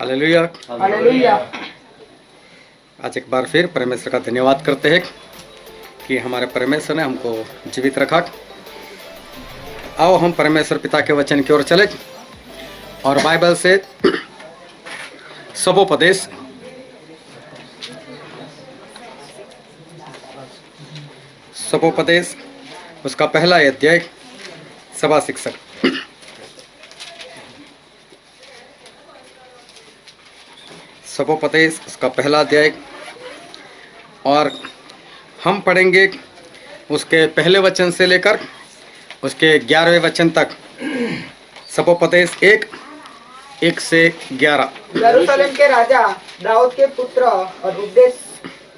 Hallelujah. Hallelujah. आज एक बार फिर परमेश्वर का धन्यवाद करते हैं कि हमारे परमेश्वर ने हमको जीवित रखा। आओ हम परमेश्वर पिता के वचन की ओर चले और बाइबल से सबोपदेश सबोपदेश उसका पहला अध्याय सभा शिक्षक सबोपदेश उसका पहला अध्याय और हम पढ़ेंगे उसके पहले वचन से लेकर उसके 11वें वचन तक। सबोपदेश 1 से 11। यरूशलेम के राजा दाऊद के पुत्र और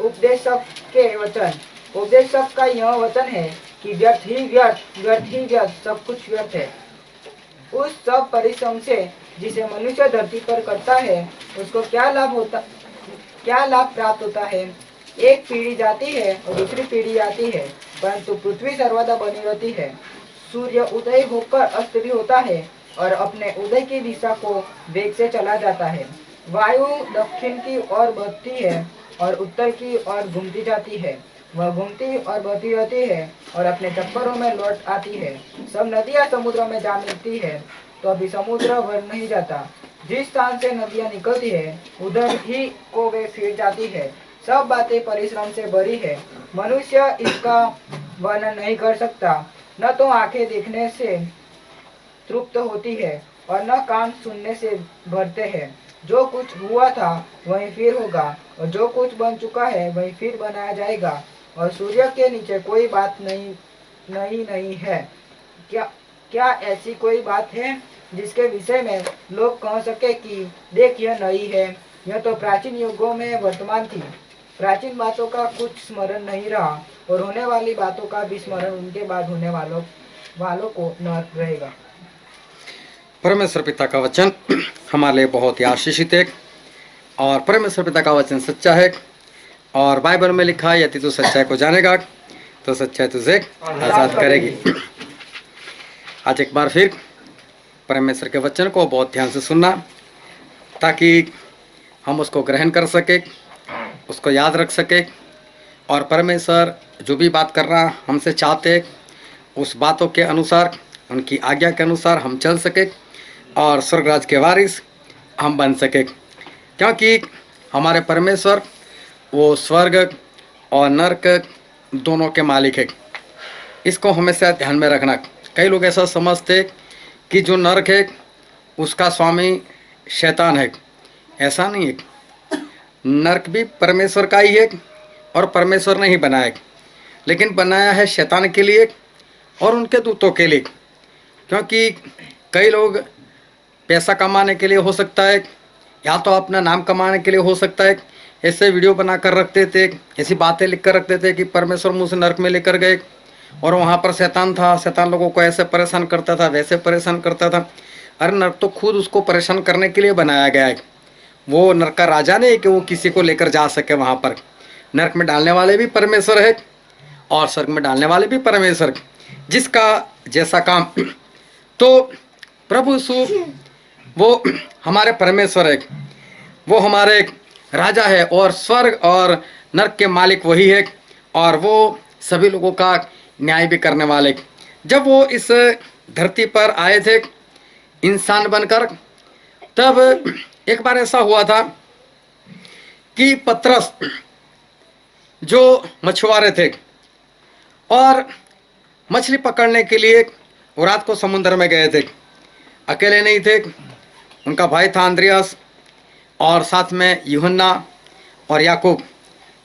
उपदेशक के वचन। उपदेशक का यह वचन है कि व्यर्थ ही व्यर्थ सब कुछ व्यर्थ है। उस सब परिश्रम से जिसे मनुष्य धरती पर करता है उसको क्या लाभ प्राप्त होता है। एक पीढ़ी जाती है और दूसरी पीढ़ी आती है, परंतु पृथ्वी सर्वदा बनी रहती है। सूर्य उदय होकर अस्त भी होता है और अपने उदय की दिशा को वेग से चला जाता है। वायु दक्षिण की ओर बहती है और उत्तर की ओर घूमती जाती है। वह घूमती और बहती रहती है और अपने चक्करों में लौट आती है। सब नदियां समुद्र में जा मिलती है तो अभी समुद्र भर नहीं जाता। जिस स्थान से नदियां निकलती है उधर ही को वे फिर जाती है। सब बातें परिश्रम से भरी है, मनुष्य इसका वर्णन नहीं कर सकता। न तो आंखें देखने से तृप्त होती है और न कान सुनने से भरते हैं। जो कुछ हुआ था वही फिर होगा और जो कुछ बन चुका है वही फिर बनाया जाएगा। और सूर्य के नीचे कोई बात नहीं है। क्या ऐसी कोई बात है जिसके विषय में लोग कह सके कि देख यह नई है। यह तो प्राचीन युगों में वर्तमान थी। प्राचीन बातों का कुछ स्मरण नहीं रहा और होने वाली बातों का भी स्मरण उनके बाद होने वालों को न रहेगा। परमेश्वर पिता का वचन हमारे लिए बहुत ही आशीषित है और परमेश्वर पिता का वचन सच्चा है और बाइबल में लिखा है यदि तू सच्चाई को जानेगा तो सच्चाई तुझे आज़ाद करेगी। आज एक बार फिर परमेश्वर के वचन को बहुत ध्यान से सुनना ताकि हम उसको ग्रहण कर सके, उसको याद रख सके और परमेश्वर जो भी बात करना हमसे चाहते उस बातों के अनुसार, उनकी आज्ञा के अनुसार हम चल सके और स्वर्गराज के वारिस हम बन सके। क्योंकि हमारे परमेश्वर वो स्वर्ग और नरक दोनों के मालिक है। इसको हमेशा ध्यान में रखना। कई लोग ऐसा समझते कि जो नरक है उसका स्वामी शैतान है। ऐसा नहीं है। नरक भी परमेश्वर का ही है और परमेश्वर ने ही बनाया है, लेकिन बनाया है शैतान के लिए और उनके दूतों के लिए। क्योंकि कई लोग पैसा कमाने के लिए हो सकता है या तो अपना नाम कमाने के लिए हो सकता है, ऐसे वीडियो बना कर रखते थे, ऐसी बातें लिख कर रखते थे कि परमेश्वर मुझे नरक में लेकर गए और वहाँ पर शैतान था, शैतान लोगों को ऐसे परेशान करता था, वैसे परेशान करता था। अरे नरक तो खुद उसको परेशान करने के लिए बनाया गया है। वो नरक का राजा नहीं कि वो किसी को लेकर जा सके वहाँ पर। नरक में डालने वाले भी परमेश्वर है और स्वर्ग में डालने वाले भी परमेश्वर, जिसका जैसा काम। तो प्रभु यीशु वो हमारे परमेश्वर है, वो हमारे राजा है और स्वर्ग और नरक के मालिक वही है और वो सभी लोगों का न्याय भी करने वाले। जब वो इस धरती पर आए थे इंसान बनकर, तब एक बार ऐसा हुआ था कि पतरस जो मछुआरे थे और मछली पकड़ने के लिए वो रात को समुद्र में गए थे। अकेले नहीं थे, उनका भाई था अंद्रियास और साथ में यूहन्ना और याकूब।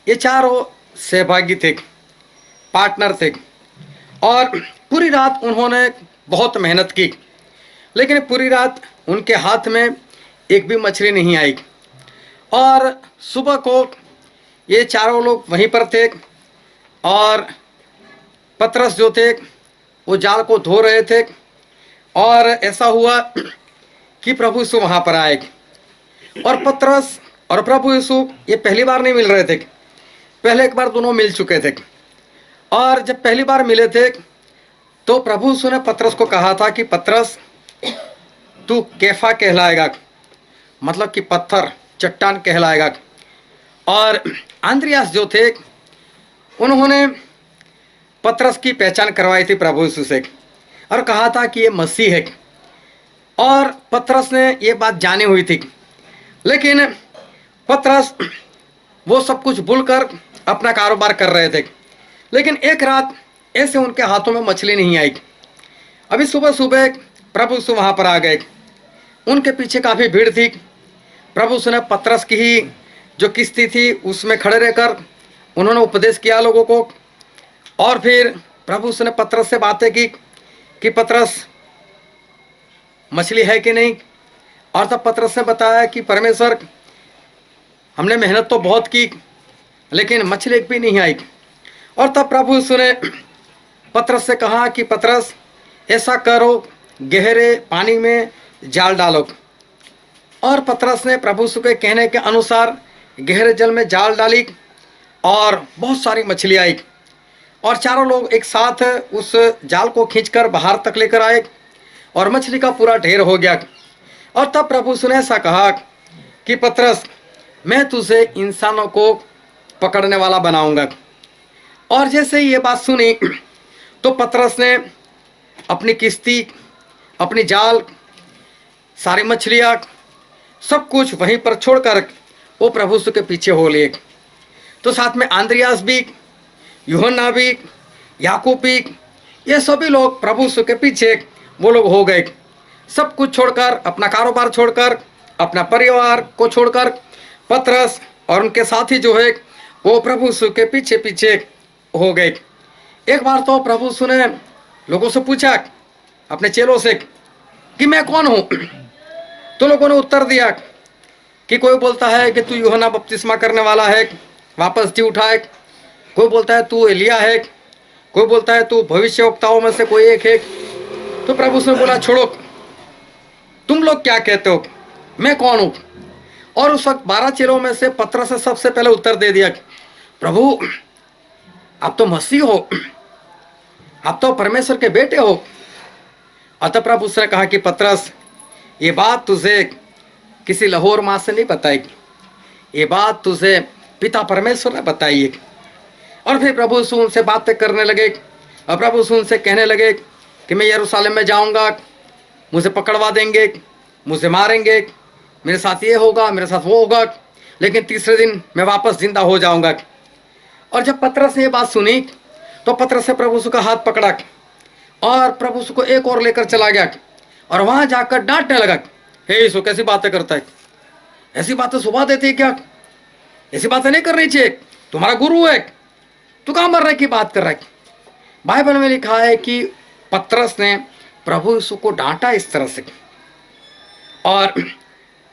ये चारों सहभागी थे, पार्टनर थे और पूरी रात उन्होंने बहुत मेहनत की, लेकिन पूरी रात उनके हाथ में एक भी मछली नहीं आई। और सुबह को ये चारों लोग वहीं पर थे और पतरस जो थे वो जाल को धो रहे थे और ऐसा हुआ कि प्रभु यीशु वहाँ पर आए और पतरस और प्रभु यीशु ये पहली बार नहीं मिल रहे थे, पहले एक बार दोनों मिल चुके थे। और जब पहली बार मिले थे तो प्रभु यीशु ने पतरस को कहा था कि पतरस तू कैफा कहलाएगा, मतलब कि पत्थर, चट्टान कहलाएगा। और आंद्रियास जो थे उन्होंने पतरस की पहचान करवाई थी प्रभु यीशु से और कहा था कि ये मसीह है, और पतरस ने ये बात जानी हुई थी। लेकिन पतरस वो सब कुछ भूलकर अपना कारोबार कर रहे थे। लेकिन एक रात ऐसे उनके हाथों में मछली नहीं आई। अभी सुबह सुबह प्रभु यीशु वहाँ पर आ गए। उनके पीछे काफ़ी भीड़ थी। प्रभु यीशु ने पतरस की ही जो किश्ती थी उसमें खड़े रहकर उन्होंने उपदेश किया लोगों को। और फिर प्रभु यीशु ने पतरस से बातें की कि पतरस मछली है कि नहीं। और तब पतरस ने बताया कि परमेश्वर, हमने मेहनत तो बहुत की लेकिन मछली एक भी नहीं आई। और तब प्रभु यीशु ने पतरस से कहा कि पतरस, ऐसा करो, गहरे पानी में जाल डालो। और पतरस ने प्रभु यीशु के कहने के अनुसार गहरे जल में जाल डाली और बहुत सारी मछली आई। और चारों लोग एक साथ उस जाल को खींचकर बाहर तक लेकर आए और मछली का पूरा ढेर हो गया। और तब प्रभु यीशु ने ऐसा कहा कि पतरस, मैं तुझे इंसानों को पकड़ने वाला बनाऊंगा। और जैसे ही ये बात सुनी तो पतरस ने अपनी किश्ती, अपनी जाल, सारी मछलियाँ, सब कुछ वहीं पर छोड़कर वो प्रभु यीशु के पीछे हो लिए। तो साथ में आंद्रियास भी, यूहन्ना भी, याकूब भी, ये सभी लोग प्रभु यीशु के पीछे वो लोग हो गए। सब कुछ छोड़कर, अपना कारोबार छोड़कर, अपना परिवार को छोड़कर पतरस और उनके साथी जो है वो प्रभु यीशु के पीछे पीछे हो गए। एक बार तो प्रभु यीशु ने लोगों से पूछा, अपने चेलों से, कि मैं कौन हूँ। तो लोगों ने उत्तर दिया कि कोई बोलता है कि तू यूहन्ना बपतिस्मा करने वाला है, वापस जी उठा है। कोई बोलता है तू एलिया है, कोई बोलता है तू भविष्यवक्ताओं में से कोई एक है। तो प्रभु ने बोला, छोड़ो, तुम लोग क्या कहते हो, मैं कौन हूँ। और उस वक्त 12 चेलों में से पतरस ने सबसे पहले उत्तर दे दिया, प्रभु आप तो मसीह हो, आप तो परमेश्वर के बेटे हो। अतः प्रभु उसने कहा कि पतरस, ये बात तुझे किसी लाहौर माँ से नहीं बताई, ये बात तुझे पिता परमेश्वर ने बताई है। और फिर प्रभु यीशु उनसे बातें करने लगे और प्रभु यीशु उनसे कहने लगे कि मैं यरूशलेम में जाऊंगा, मुझे पकड़वा देंगे, मुझे मारेंगे, मेरे साथ ये होगा, मेरे साथ वो होगा, लेकिन तीसरे दिन मैं वापस जिंदा हो जाऊंगा। और जब पतरस ने ये बात सुनी तो पतरस ने प्रभु यीशु का हाथ पकड़ा और प्रभु यीशु को एक और लेकर चला गया और वहां जाकर डांटने लगा, हे यीशु कैसी बातें करता है, ऐसी बातें सुबह देती है क्या, ऐसी बातें नहीं करनी चाहिए, तुम्हारा गुरु है, तू कहाँ मरने की बात कर रहा है। बाइबल में लिखा है कि पतरस ने प्रभु यीशु को डांटा इस तरह से। और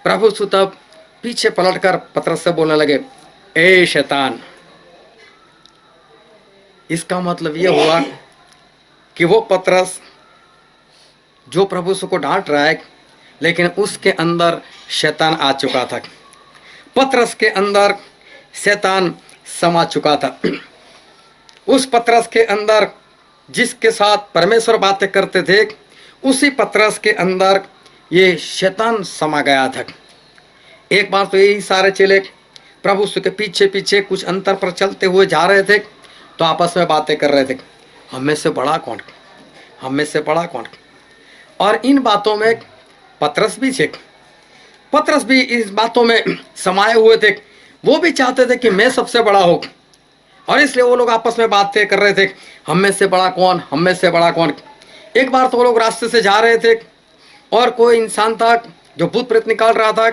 प्रभु यीशु तब पीछे पलटकर पतरस से बोलने लगे, ए शैतान। इसका मतलब यह हुआ कि वो पतरस जो प्रभु यीशु को डांट रहा है, लेकिन उसके अंदर शैतान आ चुका था। पतरस के अंदर शैतान समा चुका था। उस पतरस के अंदर जिसके साथ परमेश्वर बातें करते थे, उसी पतरस के अंदर ये शैतान समा गया था। एक बार तो यही सारे चेले प्रभु यीशु के पीछे पीछे कुछ अंतर पर चलते हुए जा रहे थे, तो आपस में बातें कर रहे थे, हम में से बड़ा कौन, हम में से बड़ा कौन। और इन बातों में पतरस भी थे, पतरस भी इस बातों में समाये हुए थे। वो भी चाहते थे कि मैं सबसे बड़ा हो, और इसलिए वो लोग आपस में बातें कर रहे थे, हम में से बड़ा कौन, हम में से बड़ा कौन। एक बार तो वो लोग रास्ते से जा रहे थे और कोई इंसान था जो भूत प्रेत निकाल रहा था,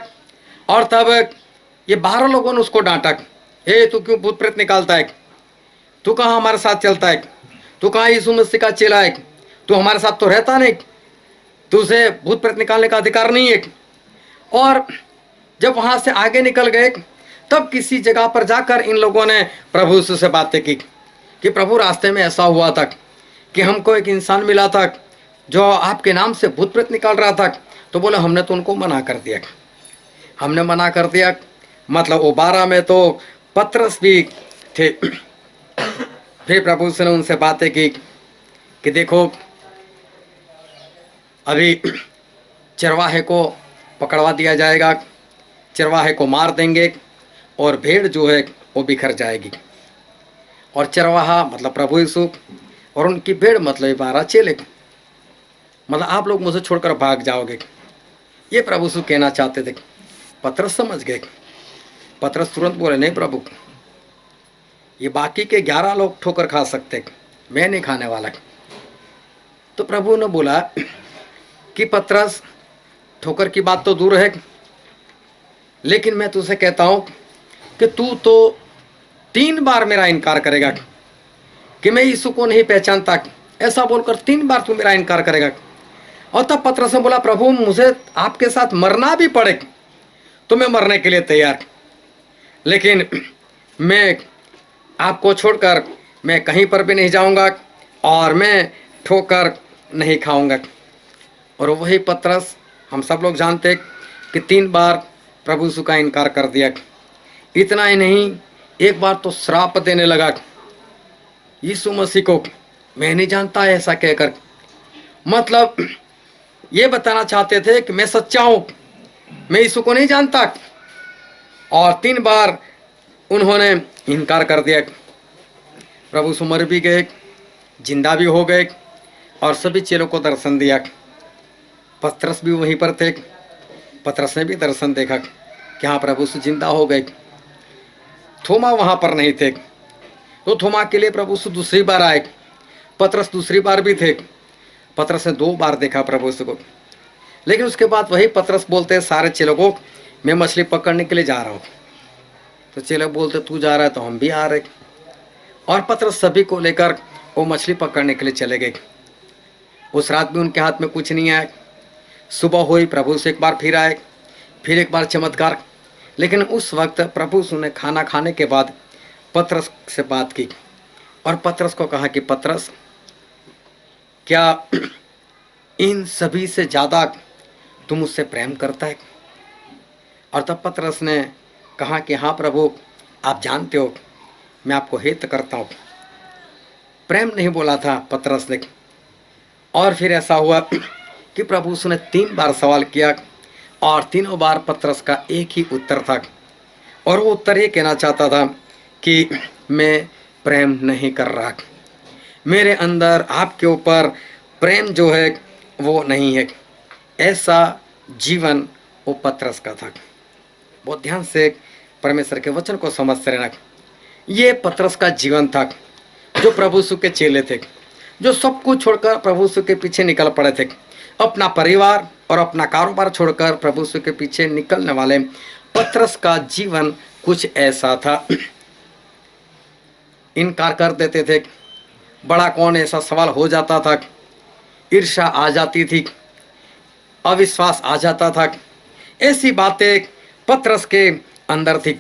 और तब ये 12 लोगों ने उसको डांटा, हे तू क्यों भूत प्रेत निकालता है, तू कहाँ हमारे साथ चलता है, तू कहाँ यीशु मसीह का चेला है, तू हमारे साथ तो रहता नहीं, तुझे भूत प्रेत निकालने का अधिकार नहीं है। और जब वहाँ से आगे निकल गए तब किसी जगह पर जाकर इन लोगों ने प्रभु यीशु से बातें की कि प्रभु रास्ते में ऐसा हुआ था कि हमको एक इंसान मिला था जो आपके नाम से भूत प्रेत निकाल रहा था। तो बोले हमने तो उनको मना कर दिया, हमने मना कर दिया। मतलब वो 12 में तो पतरस भी थे। फिर प्रभु यीशु ने उनसे बातें की कि देखो अभी चरवाहे को पकड़वा दिया जाएगा चरवाहे को मार देंगे और भेड़ जो है वो बिखर जाएगी। और चरवाहा मतलब प्रभु यीशु और उनकी भेड़ मतलब 12 चेले, मतलब आप लोग मुझे छोड़कर भाग जाओगे, ये प्रभु यीशु कहना चाहते थे। पतरस समझ गए। पतरस तुरंत बोले, नहीं प्रभु, ये बाकी के 11 लोग ठोकर खा सकते, मैं नहीं खाने वाला। तो प्रभु ने बोला कि पतरस, ठोकर की बात तो दूर है, लेकिन मैं तुझसे कहता हूं कि तू तो 3 बार मेरा इनकार करेगा कि मैं यीशु को नहीं पहचानता। ऐसा बोलकर 3 बार तू मेरा इनकार करेगा। और तब पतरस ने बोला, प्रभु मुझे आपके साथ मरना भी पड़े तो मैं मरने के लिए तैयार, लेकिन मैं आपको छोड़कर मैं कहीं पर भी नहीं जाऊंगा और मैं ठोकर नहीं खाऊंगा। और वही पतरस, हम सब लोग जानते कि 3 बार प्रभु यीशु का इनकार कर दिया। इतना ही नहीं, एक बार तो श्राप देने लगा यीशु मसीह को, मैं नहीं जानता ऐसा कहकर। मतलब ये बताना चाहते थे कि मैं सच्चा हूं, मैं यीशु को नहीं जानता। और 3 बार उन्होंने इनकार कर दिया। प्रभु यीशु मर भी गए, जिंदा भी हो गए और सभी चेलों को दर्शन दिया। पतरस भी वहीं पर थे। पतरस ने भी दर्शन देखा कि हाँ प्रभु यीशु जिंदा हो गए। थोमा वहां पर नहीं थे, तो थोमा के लिए प्रभु यीशु दूसरी बार आए। पतरस दूसरी बार भी थे। पतरस ने 2 बार देखा प्रभु यीशु को। लेकिन उसके बाद वही पतरस बोलते हैं सारे चेलों को, मैं मछली पकड़ने के लिए जा रहा हूँ। तो चेले बोलते, तू जा रहा है तो हम भी आ रहे। और पतरस सभी को लेकर वो मछली पकड़ने के लिए चले गए। उस रात भी उनके हाथ में कुछ नहीं आया। सुबह हुई, प्रभु से एक बार फिर आए, फिर एक बार चमत्कार। लेकिन उस वक्त प्रभु यीशु ने खाना खाने के बाद पतरस से बात की और पतरस को कहा कि पतरस, क्या इन सभी से ज़्यादा तुम मुझसे प्रेम करता है? और तब पतरस ने कहा कि हाँ प्रभु, आप जानते हो मैं आपको हित करता हूँ। प्रेम नहीं बोला था पतरस ने। और फिर ऐसा हुआ कि प्रभु यीशु ने 3 बार सवाल किया और तीनों बार पतरस का एक ही उत्तर था। और वो उत्तर ये कहना चाहता था कि मैं प्रेम नहीं कर रहा, मेरे अंदर आपके ऊपर प्रेम जो है वो नहीं है। ऐसा जीवन वो पतरस का था। बहुत ध्यान से परमेश्वर के वचन को समझते रहना। ये पतरस का जीवन था, जो प्रभु यीशु के चेले थे, जो सब कुछ छोड़कर प्रभु यीशु के पीछे निकल पड़े थे। अपना परिवार और अपना कारोबार छोड़कर प्रभु यीशु के पीछे निकलने वाले पतरस का जीवन कुछ ऐसा था। इनकार कर देते थे, बड़ा कौन ऐसा सवाल हो जाता था, ईर्ष्या आ जाती थी, अविश्वास आ जाता था। ऐसी बातें पतरस के अंदर थी।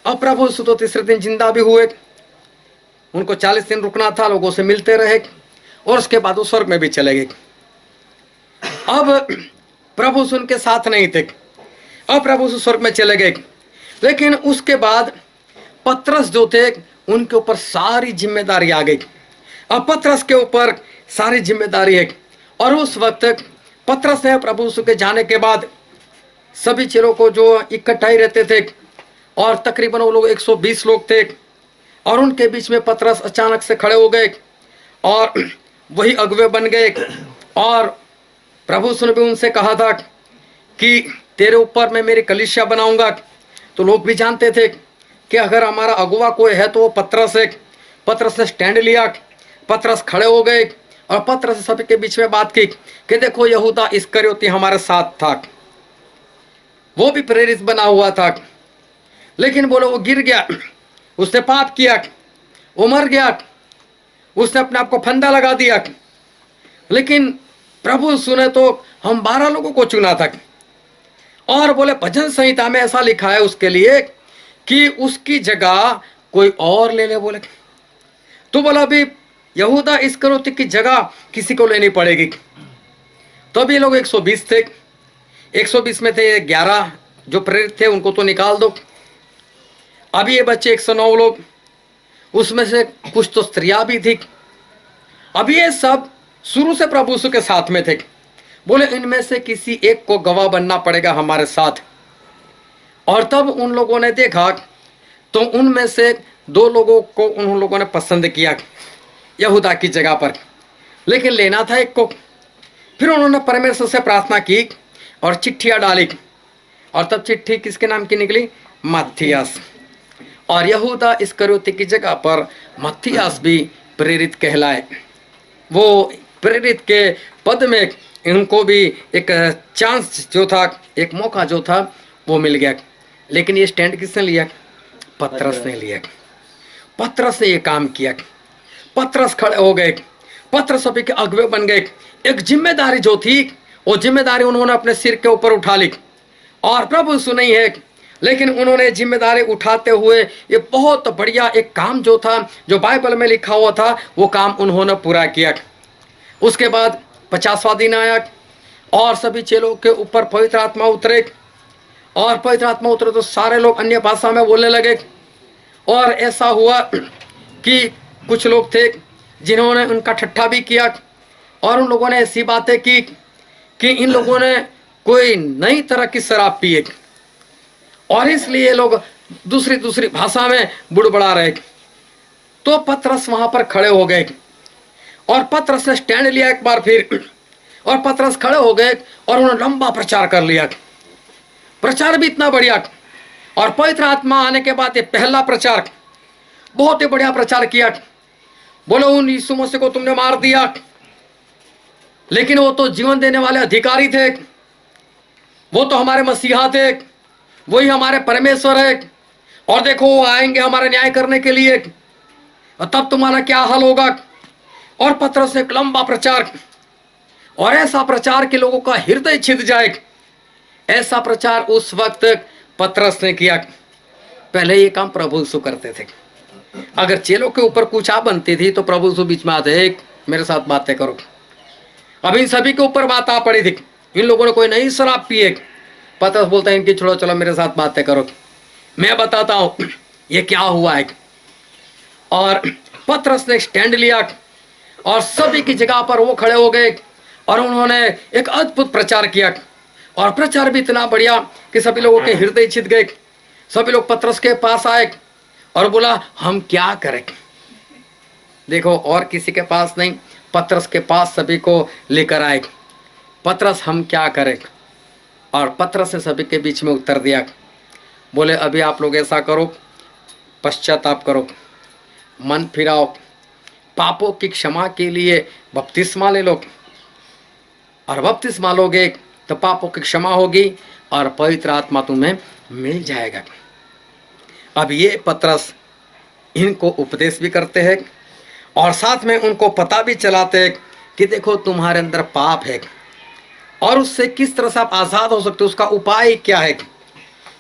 अब प्रभु यीशु तो तीसरे दिन जिंदा भी हुए। उनको 40 दिन रुकना था, लोगों से मिलते रहे और उसके बाद वो स्वर्ग में भी चले गए। अब प्रभु यीशु उनके साथ नहीं थे। अब प्रभु यीशु स्वर्ग में चले गए। लेकिन उसके बाद पतरस जो थे उनके ऊपर सारी जिम्मेदारी आ गई। अब पतरस के ऊपर सारी जिम्मेदारी है। और उस वक्त पतरस ने प्रभु यीशु के जाने के बाद सभी चेलों को जो इकट्ठा ही रहते थे, और तकरीबन वो लोग 120 लोग थे, और उनके बीच में पतरस अचानक से खड़े हो गए और वही अगुवे बन गए। और प्रभु यीशु ने भी उनसे कहा था कि तेरे ऊपर मैं मेरी कलीसिया बनाऊंगा। तो लोग भी जानते थे कि अगर हमारा अगुवा कोई है तो वो पतरस है। पतरस ने स्टैंड लिया, पतरस खड़े हो गए और पतरस सबके बीच में बात की कि देखो यहूदा इस्करियोती हमारे साथ था, वो भी प्रेरित बना हुआ था, लेकिन बोलो वो गिर गया, उसने पाप किया, वो मर गया, उसने अपने आप को फंदा लगा दिया। लेकिन प्रभु यीशु ने तो हम 12 लोगों को चुना था। और बोले भजन संहिता में ऐसा लिखा है उसके लिए कि उसकी जगह कोई और ले ले। बोले तो बोला अभी यहूदा इस्करियोती की जगह किसी को लेनी पड़ेगी। तो अभी लोग 120 थे। 120 में थे 11 जो प्रेरित थे, उनको तो निकाल दो। अभी ये बच्चे 109 लोग, उसमें से कुछ तो स्त्रियां भी थी। अभी ये सब शुरू से प्रभु यीशु के साथ में थे। बोले इनमें से किसी एक को गवाह बनना पड़ेगा हमारे साथ। और तब उन लोगों ने देखा तो उनमें से 2 लोगों को उन लोगों ने पसंद किया यहूदा की जगह पर, लेकिन लेना था एक को। फिर उन्होंने परमेश्वर से प्रार्थना की और चिट्ठियाँ डाली, और तब चिट्ठी किसके नाम की निकली? मत्थियास। और यहूदा इस्करियोती की जगह पर मत्थियास भी प्रेरित कहलाए। वो प्रेरित के पद में इनको भी एक चांस जो था, एक मौका जो था वो मिल गया। लेकिन ये स्टैंड किसने लिया? पतरस ने लिया। पतरस ने ये काम किया। पतरस खड़े हो गए, पतरस सभी के अगुवे बन गए। एक जिम्मेदारी जो थी वो जिम्मेदारी उन्होंने अपने सिर के ऊपर उठा ली, और प्रभु सुनी है, लेकिन उन्होंने जिम्मेदारी उठाते हुए ये बहुत बढ़िया एक काम जो था, जो बाइबल में लिखा हुआ था, वो काम उन्होंने पूरा किया। उसके बाद 50वां दिन आया और सभी चेलों के ऊपर पवित्र आत्मा उतरे, और पवित्र आत्मा उतरे तो सारे लोग अन्य भाषा में बोलने लगे। और ऐसा हुआ कि कुछ लोग थे जिन्होंने उनका ठट्ठा भी किया, और उन लोगों ने ऐसी बातें की कि इन लोगों ने कोई नई तरह की शराब पिए, और इसलिए लोग दूसरी दूसरी भाषा में बुड़बड़ा रहे। तो पतरस वहां पर खड़े हो गए, और पतरस ने स्टैंड लिया एक बार फिर, और पतरस खड़े हो गए और उन्होंने लंबा प्रचार कर लिया। प्रचार भी इतना बढ़िया, और पवित्र आत्मा आने के बाद ये पहला प्रचार बहुत ही बढ़िया प्रचार किया। बोलो, उन यीशु मसीह को तुमने मार दिया, लेकिन वो तो जीवन देने वाले अधिकारी थे, वो तो हमारे मसीहा थे, वही हमारे परमेश्वर है, और देखो वो आएंगे हमारा न्याय करने के लिए, और तब तुम्हारा क्या हाल होगा। और पतरस ने एक लंबा प्रचार, और ऐसा प्रचार कि लोगों का हृदय छिद जाए, ऐसा प्रचार उस वक्त पतरस ने किया। पहले ये काम प्रभु यीशु करते थे। अगर चेलों के ऊपर कुछ आ बनती थी तो प्रभु यीशु बीच में आते, एक मेरे साथ बातें करो। अब इन सभी के ऊपर बात आ पड़ी थी, इन लोगों ने कोई नई शराब पिए। पतरस बोलता है, इनकी छोड़ो, चलो मेरे साथ बातें करो, मैं बताता हूं ये क्या हुआ है। और पतरस ने स्टैंड लिया, और सभी की जगह पर वो खड़े हो गए, और उन्होंने एक अद्भुत प्रचार किया। और प्रचार भी इतना बढ़िया कि सभी लोगों के हृदय छिद गए। सभी लोग पतरस के पास आए और बोला, हम क्या करें। देखो, और किसी के पास नहीं, पतरस के पास सभी को लेकर आए। पतरस, हम क्या करें। और पतरस ने सभी के बीच में उत्तर दिया, बोले, अभी आप लोग ऐसा करो, पश्चाताप करो, मन फिराओ, पापों की क्षमा के लिए बपतिस्मा ले लो, और बपतिस्मा लोगे तो पापों की क्षमा होगी और पवित्र आत्मा तुम्हें मिल जाएगा। अब ये पतरस इनको उपदेश भी करते हैं, और साथ में उनको पता भी चलाते हैं कि देखो तुम्हारे अंदर पाप है, और उससे किस तरह से आप आज़ाद हो सकते हो, उसका उपाय क्या है,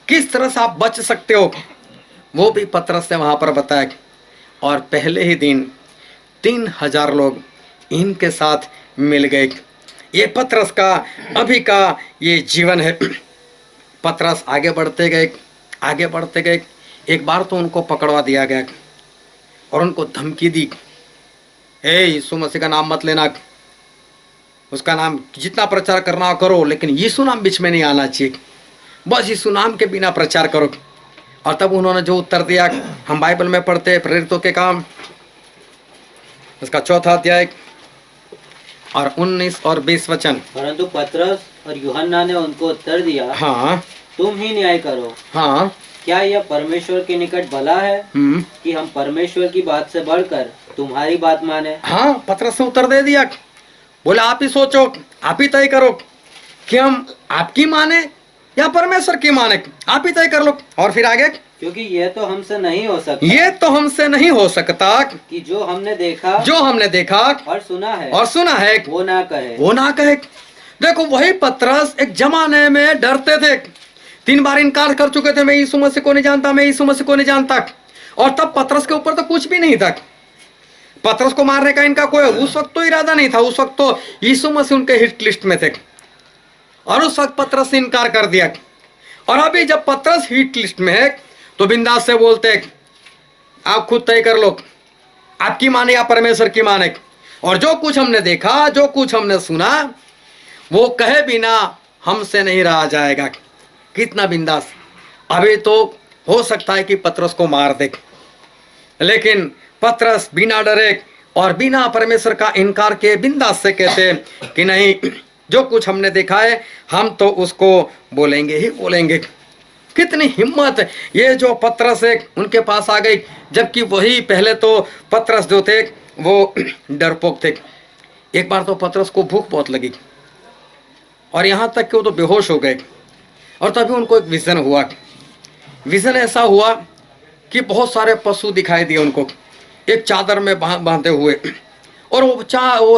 किस तरह से आप बच सकते हो, वो भी पतरस ने वहाँ पर बताया। और पहले ही दिन 3000 लोग इनके साथ मिल गए। ये पतरस का अभी का ये जीवन है। पतरस आगे बढ़ते गए, आगे बढ़ते गए। एक बार तो उनको पकड़वा दिया गया और उनको धमकी दी, हे यीशु मसीह का नाम मत लेना, उसका नाम जितना प्रचार करना करो, लेकिन यीशु नाम बीच में नहीं आना चाहिए, बस यीशु नाम के बिना प्रचार करो। और तब उन्होंने जो उत्तर दिया, हम बाइबल में पढ़ते हैं प्रेरितों के काम, उसका 4वां अध्याय और 19 और 20 वचन। परंतु पतरस और यूहन्ना ने उनको उत्तर दिया, हाँ तुम ही न्याय करो, हाँ, क्या यह परमेश्वर के निकट भला है कि हम परमेश्वर की बात से बढ़कर तुम्हारी बात माने। हाँ, पतरस ने उत्तर दे दिया, बोले आप ही सोचो, आप ही तय करो कि हम आपकी माने या परमेश्वर की माने, आप ही तय कर लो। और फिर आगे, क्योंकि यह तो हमसे नहीं हो सकता, ये तो हमसे नहीं हो सकता कि जो हमने देखा और सुना है वो ना कहे। देखो, वही पतरस एक जमाने में डरते थे, 3 बार इनकार कर चुके थे, मैं यीशु मसीह को नहीं जानता, मैं यीशु मसीह को नहीं जानता। और तब पतरस के ऊपर तो कुछ भी नहीं था, पतरस को मारने का इनका कोई उस वक्त तो इरादा नहीं था, उस वक्त तो यीशु मसीह उनके हिट लिस्ट में थे, और उस वक्त पतरस ने इनकार कर दिया। और अभी जब पतरस हिट लिस्ट में है तो बिंदास से बोलते हैं, आप खुद तय कर लो, आपकी माने या परमेश्वर की माने। और जो कुछ हमने देखा, जो कुछ हमने सुना, वो कहे बिना हमसे नहीं रहा जाएगा। कितना बिंदास। अभी तो हो सकता है कि पतरस को मार दे, लेकिन पतरस बिना डरे और बिना परमेश्वर का इनकार के बिंदास से कहते कि नहीं, जो कुछ हमने देखा है हम तो उसको बोलेंगे ही बोलेंगे। कितनी हिम्मत ये जो पतरस है उनके पास आ गई, जबकि वही पहले तो पतरस जो थे वो डरपोक थे। एक बार तो पतरस को भूख बहुत लगी और यहाँ तक कि वो तो बेहोश हो गए, और तभी उनको एक विजन हुआ। विजन ऐसा हुआ कि बहुत सारे पशु दिखाई दिए उनको, एक चादर में बांधे हुए, और वो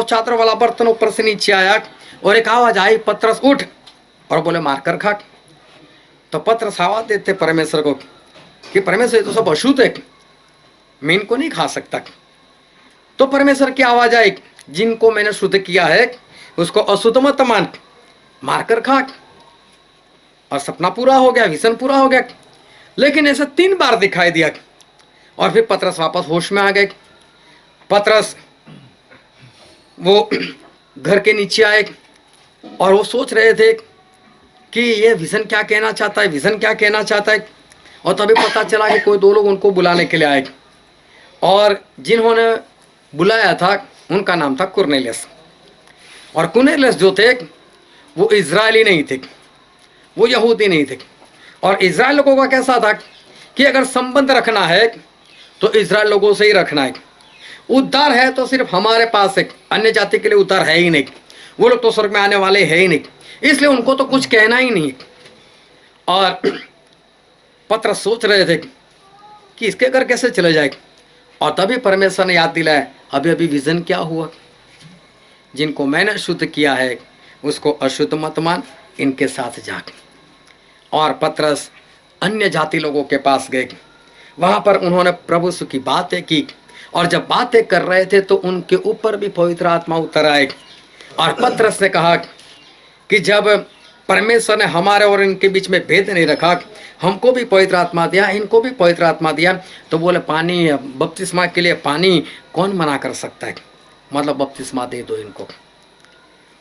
चादर वाला बर्तन ऊपर से नीचे आया और एक आवाज आई, पतरस उठ, और बोले मारकर खा। तो पतरस आवाज देते परमेश्वर को कि परमेश्वर ये तो सब अशुद्ध है, मैं इनको नहीं खा सकता। तो परमेश्वर की आवाज आई, जिनको मैंने शुद्ध किया है उसको अशुद्ध मत मान, मारकर खा। और सपना पूरा हो गया, विजन पूरा हो गया। लेकिन ऐसे 3 बार दिखाई दिया और फिर पतरस वापस होश में आ गए। पतरस वो घर के नीचे आए और वो सोच रहे थे कि ये विजन क्या कहना चाहता है, विजन क्या कहना चाहता है। और तभी पता चला कि कोई 2 लोग उनको बुलाने के लिए आए, और जिन्होंने बुलाया था उनका नाम था कुरनेलियस। और कुरनेलियस जो थे वो इजरायली नहीं थे, वो यहूदी नहीं थे। और इजराइल लोगों का कैसा था कि अगर संबंध रखना है तो इजराइल लोगों से ही रखना है। उद्धार है तो सिर्फ हमारे पास है, अन्य जाति के लिए उद्धार है ही नहीं, वो लोग तो स्वर्ग में आने वाले है ही नहीं, इसलिए उनको तो कुछ कहना ही नहीं। और पतरस सोच रहे थे कि इसके घर कैसे चले जाए, और तभी परमेश्वर ने याद दिलाया, अभी अभी विजन क्या हुआ, जिनको मैंने शुद्ध किया है उसको अशुद्ध मत मान, इनके साथ जाके। और पतरस अन्य जाति लोगों के पास गए, वहां पर उन्होंने प्रभु यीशु की बातें की, और जब बातें कर रहे थे तो उनके ऊपर भी पवित्र आत्मा उतर आए। और पतरस ने कहा कि जब परमेश्वर ने हमारे और इनके बीच में भेद नहीं रखा, हमको भी पवित्र आत्मा दिया, इनको भी पवित्र आत्मा दिया, तो बोले पानी बपतिस्मा के लिए पानी कौन मना कर सकता है, मतलब बपतिस्मा दे दो इनको।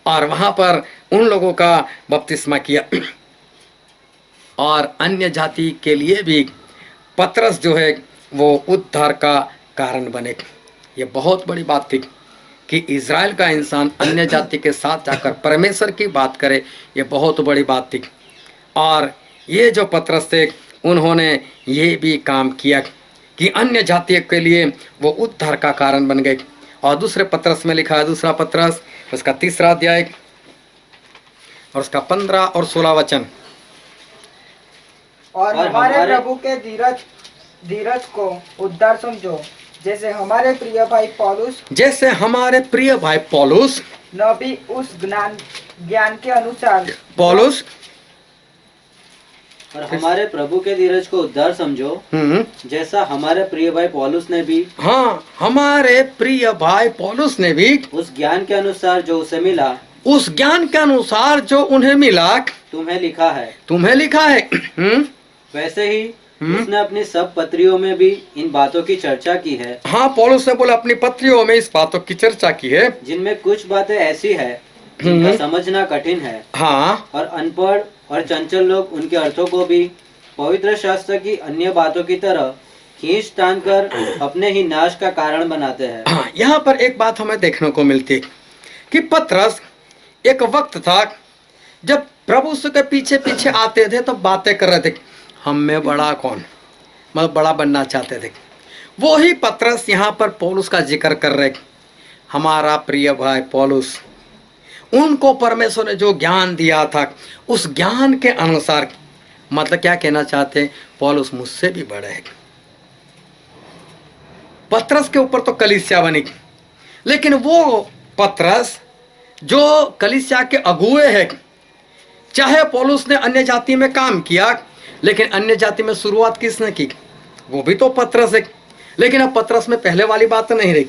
और वहां पर उन लोगों का बपतिस्मा किया, और अन्य जाति के लिए भी पतरस जो है वो उद्धार का कारण बने। ये बहुत बड़ी बात थी कि इज़राइल का इंसान अन्य जाति के साथ जाकर परमेश्वर की बात करे, ये बहुत बड़ी बात थी। और ये जो पतरस थे उन्होंने ये भी काम किया कि अन्य जातियों के लिए वो उद्धार का कारण बन गए। और दूसरे पतरस में लिखा है, दूसरा पतरस उसका 3रा अध्याय और उसका 15 और 16 वचन। और हमारे प्रभु के धीरज को उद्धार समझो, जैसे हमारे प्रिय भाई पौलुस न भी उस ज्ञान के अनुसार पौलुस और हमारे प्रभु के धीरज को उद्धार समझो, जैसा हमारे प्रिय भाई पौलुस ने भी, हाँ, हमारे प्रिय भाई पौलुस ने भी उस ज्ञान के अनुसार जो उसे मिला, उस ज्ञान के अनुसार जो उन्हें मिला तुम्हें लिखा है। वैसे ही उसने अपनी सब पत्रियों में भी इन बातों की चर्चा की है। हाँ, पौलुस ने बोला अपनी पत्रियों में इस बातों की चर्चा की है, जिनमें कुछ बातें ऐसी है जिनका समझना कठिन है। हाँ, और अनपढ़ और चंचल लोग उनके अर्थों को भी पवित्र शास्त्र की अन्य बातों की तरह खींच तान कर अपने ही नाश का कारण बनाते हैं। हाँ, यहाँ पर एक बात हमें देखने को मिलती है कि पतरस एक वक्त था जब प्रभु के पीछे पीछे आते थे तो बातें कर रहे थे, हम में बड़ा कौन, मतलब बड़ा बनना चाहते थे। वो ही पतरस यहाँ पर पौलुस का जिक्र कर रहे, हमारा प्रिय भाई पौलुस, उनको परमेश्वर ने जो ज्ञान दिया था उस ज्ञान के अनुसार, मतलब क्या कहना चाहते हैं, पौलुस मुझसे भी बड़े है। पतरस के ऊपर तो कलीसिया बनी, लेकिन वो पतरस जो कलीसिया के अगुए हैं, चाहे पौलुस ने अन्य जाति में काम किया, लेकिन अन्य जाति में शुरुआत किसने की, वो भी तो पतरस है। लेकिन अब पतरस में पहले वाली बात नहीं रही।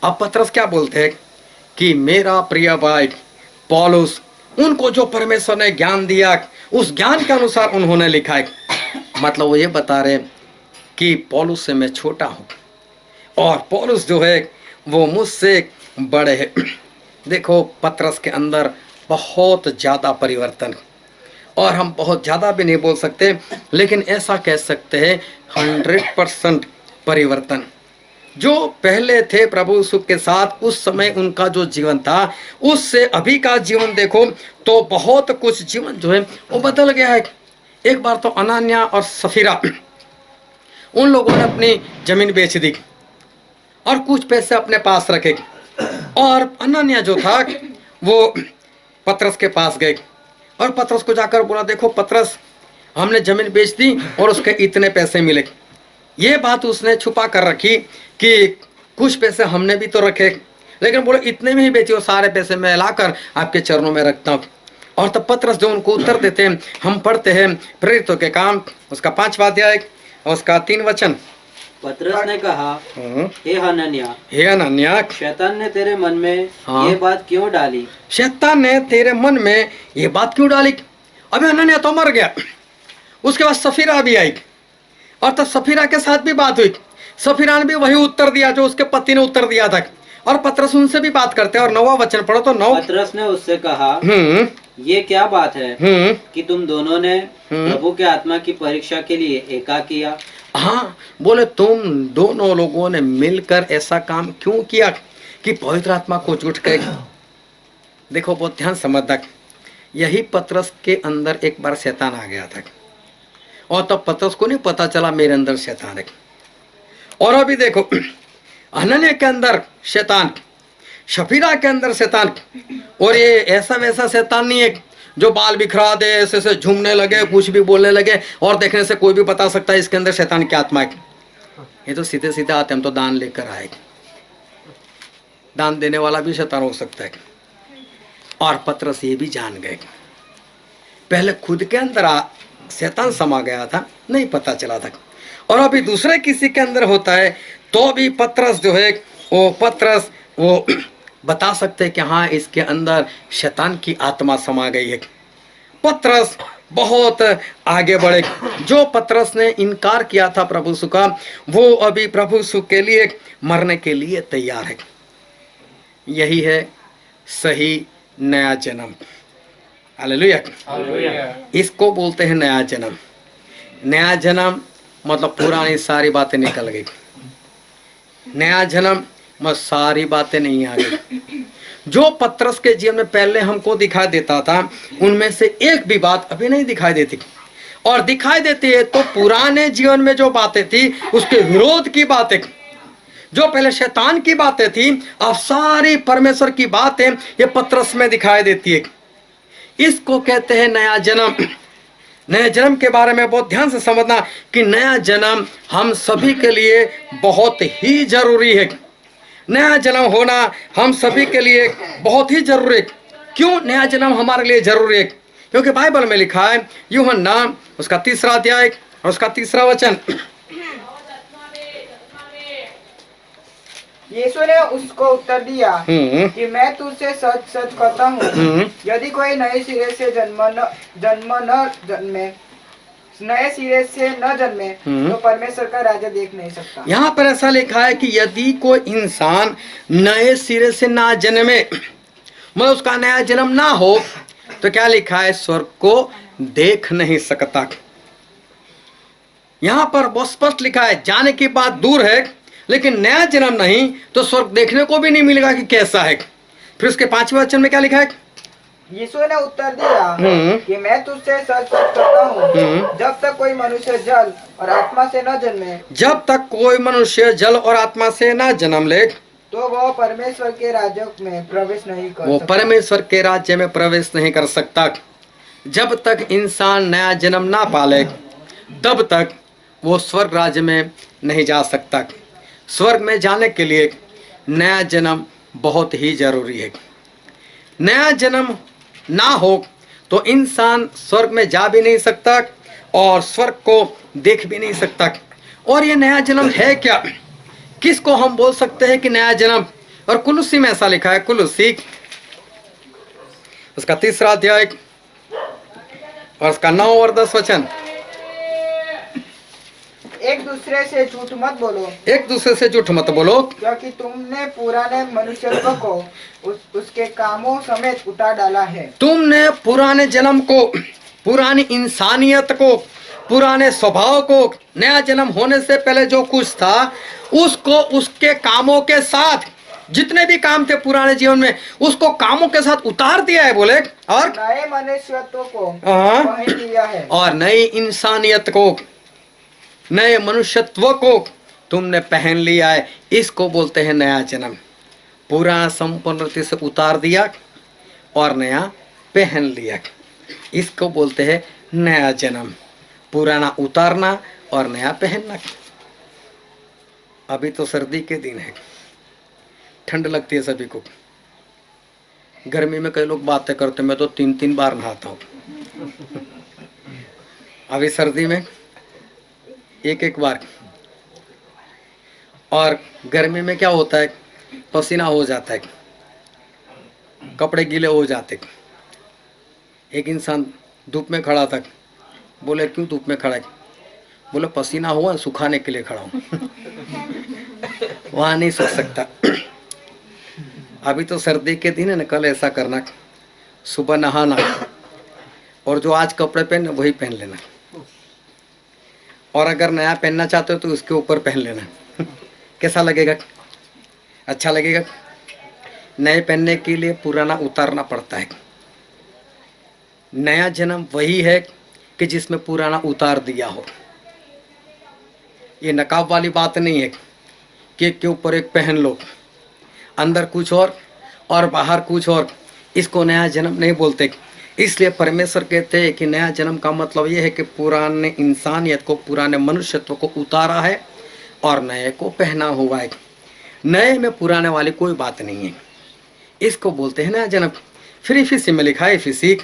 अब पतरस क्या बोलते हैं कि मेरा प्रिय भाई पौलुस, उनको जो परमेश्वर ने ज्ञान दिया उस ज्ञान के अनुसार उन्होंने लिखा है। मतलब वो ये बता रहे कि पौलुस से मैं छोटा हूँ और पौलुस जो है वो मुझसे बड़े हैं। देखो, पतरस के अंदर बहुत ज़्यादा परिवर्तन, और हम बहुत ज़्यादा भी नहीं बोल सकते, लेकिन ऐसा कह सकते हैं 100% परिवर्तन। जो पहले थे प्रभु यीशु के साथ, उस समय उनका जो जीवन था, उससे अभी का जीवन देखो तो बहुत कुछ जीवन जो है वो बदल गया है। एक बार तो अनान्या और सफीरा, उन लोगों ने अपनी जमीन बेच दी और कुछ पैसे अपने पास रखे, और अनन्या जो था वो पतरस के पास गए और पतरस को जाकर बोला, देखो पतरस, हमने जमीन बेच दी और उसके इतने पैसे मिले। ये बात उसने छुपा कर रखी कि कुछ पैसे हमने भी तो रखे, लेकिन बोले इतने में ही बेची, वो सारे पैसे मैं लाकर आपके चरणों में रखता हूँ। और तब पतरस जो उनको उत्तर देते हैं, हम पढ़ते हैं प्रेरितों के काम उसका 5वां अध्याय और उसका 3 वचन। पतरस ने कहा, हे हनन्या, हे अनन्या, शैतान ने तेरे मन में हाँ। ये बात क्यों डाली? शैतान ने तेरे मन में ये बात क्यों डाली? अबे अनन्या तो मर गया। उसके बाद सफीरा भी आई और तब सफीरा के साथ भी बात हुई। सफीरा ने भी वही उत्तर दिया जो उसके पति ने उत्तर दिया था, और पतरस उनसे भी बात करते हैं। और 9वां वचन पढ़ो तो 9। पतरस ने उससे कहा, ये क्या बात है कि तुम दोनों ने प्रभु के आत्मा की परीक्षा के लिए एका किया? हाँ, बोले तुम दोनों लोगों ने मिलकर ऐसा काम क्यों किया कि पवित्र आत्मा को झूठ कहे? देखो बहुत ध्यान समझना, यही पतरस के अंदर एक बार शैतान आ गया था, और तब पतरस को नहीं पता चला मेरे अंदर शैतान है। और अभी देखो अनन्या के अंदर शैतान, शफीरा के अंदर शैतान, और ये ऐसा वैसा शैतान नहीं है जो बाल बिखरा दे, ऐसे ऐसे झूमने लगे, कुछ भी बोलने लगे और देखने से कोई भी बता सकता है इसके अंदर शैतान की आत्मा है। ये तो सीधे सीधे आते, हम तो दान लेकर आए, दान देने वाला भी शैतान हो सकता है। और पतरस ये भी जान गए, पहले खुद के अंदर शैतान समा गया था, नहीं पता चला था, और अभी दूसरे किसी के अंदर होता है तो भी पतरस जो है वो बता सकते हैं कि हाँ इसके अंदर शैतान की आत्मा समा गई है। पतरस बहुत आगे बढ़े। जो पतरस ने इनकार किया था प्रभु यीशु का, वो अभी प्रभु यीशु के लिए मरने के लिए तैयार है। यही है सही नया जन्म। हालेलुया। इसको बोलते हैं नया जन्म। नया जन्म मतलब पुरानी सारी बातें निकल गई। नया जन्म मतलब सारी बातें नहीं आ गई। जो पतरस के जीवन में पहले हमको दिखाई देता था, उनमें से एक भी बात अभी नहीं दिखाई देती, और दिखाई देती है तो पुराने जीवन में जो बातें थी उसके विरोध की बातें, जो पहले शैतान की बातें थी, अब सारी परमेश्वर की बातें ये पतरस में दिखाई देती है। इसको कहते हैं नया जन्म। नए जन्म के बारे में बहुत ध्यान से समझना कि नया जन्म हम सभी के लिए बहुत ही जरूरी है। नया जन्म होना हम सभी के लिए बहुत ही जरूरी है। क्यों नया जन्म हमारे लिए जरूरी है? क्योंकि बाइबल में लिखा है, यूहन्ना उसका 3 अध्याय और उसका 3 वचन। यीशु ने उसको उत्तर दिया कि मैं तुझसे सच सच कहता हूँ, यदि कोई नए सिरे से न जन्मे तो परमेश्वर का राज्य देख नहीं सकता। यहाँ पर ऐसा लिखा है कि यदि कोई इंसान नए सिरे से ना जन्मे, मतलब उसका नया जन्म ना हो, तो क्या लिखा है? स्वर्ग को देख नहीं सकता। यहाँ पर बहुत स्पष्ट लिखा है, जाने की बात दूर है, लेकिन नया जन्म नहीं तो स्वर्ग देखने को भी नहीं मिलेगा कि कैसा है। फिर उसके 5वें वचन में क्या लिखा है? यीशु ने उत्तर दिया कि मैं तुझसे सच सच कहता हूँ, जब तक कोई मनुष्य जल और आत्मा से न जन्मे, जब तक कोई मनुष्य जल और आत्मा से न जन्म ले, तो वह परमेश्वर के राज्य में प्रवेश नहीं कर वो सकता। परमेश्वर के राज्य में प्रवेश नहीं कर सकता। जब तक इंसान नया जन्म ना पाले, तब तक वो स्वर्ग राज्य में नहीं जा सकता। स्वर्ग में जाने के लिए नया जन्म बहुत ही जरूरी है। नया जन्म ना हो तो इंसान स्वर्ग में जा भी नहीं सकता और स्वर्ग को देख भी नहीं सकता। और ये नया जन्म है क्या? किसको हम बोल सकते हैं कि नया जन्म? और कुलुस्सी में ऐसा लिखा है, कुलुस्सी उसका 3 अध्याय और उसका 9 और 10 वचन। एक दूसरे से झूठ मत बोलो, एक दूसरे से झूठ मत बोलो, क्योंकि तुमने पुराने मनुष्यत्व को उसके कामों समेत उतार डाला है। तुमने पुराने जन्म को पुरानी इंसानियत को, पुराने स्वभाव को, नया जन्म होने से पहले जो कुछ था उसको उसके कामों के साथ, जितने भी काम थे पुराने जीवन में, उसको कामों के साथ उतार दिया है बोले, और नए मनुष्यत्व को हाँ। पहन लिया है। और नई इंसानियत को, नए मनुष्यत्व को तुमने पहन लिया है। इसको बोलते हैं नया जन्म। पुराना संपूर्ण रीति से उतार दिया और नया पहन लिया, इसको बोलते हैं नया जन्म। पुराना उतारना और नया पहनना। अभी तो सर्दी के दिन है, ठंड लगती है सभी को। गर्मी में कई लोग बातें करते, मैं तो 3-3 बार नहाता हूँ। अभी सर्दी में 1-1 बार। और गर्मी में क्या होता है, पसीना हो जाता है, कपड़े गीले हो जाते। एक इंसान धूप में खड़ा था, बोले क्यों धूप में खड़ा है? बोले पसीना हुआ, सुखाने के लिए खड़ा हूँ। वहाँ नहीं सूख सकता। अभी तो सर्दी के दिन है ना, कल ऐसा करना, सुबह नहाना और जो आज कपड़े पहने वही पहन लेना, और अगर नया पहनना चाहते हो तो उसके ऊपर पहन लेना। कैसा लगेगा? अच्छा लगेगा। नए पहनने के लिए पुराना उतारना पड़ता है। नया जन्म वही है कि जिसमें पुराना उतार दिया हो। ये नकाब वाली बात नहीं है कि एक के ऊपर एक पहन लो, अंदर कुछ और बाहर कुछ और। इसको नया जन्म नहीं बोलते। इसलिए परमेश्वर कहते हैं कि नया जन्म का मतलब ये है कि पुराने इंसानियत को, पुराने मनुष्यत्व को उतारा है और नए को पहना हुआ है। नए में पुराने वाली कोई बात नहीं है। इसको बोलते हैं नया जन्म। फिर इफिसी में लिखा है, इफिसी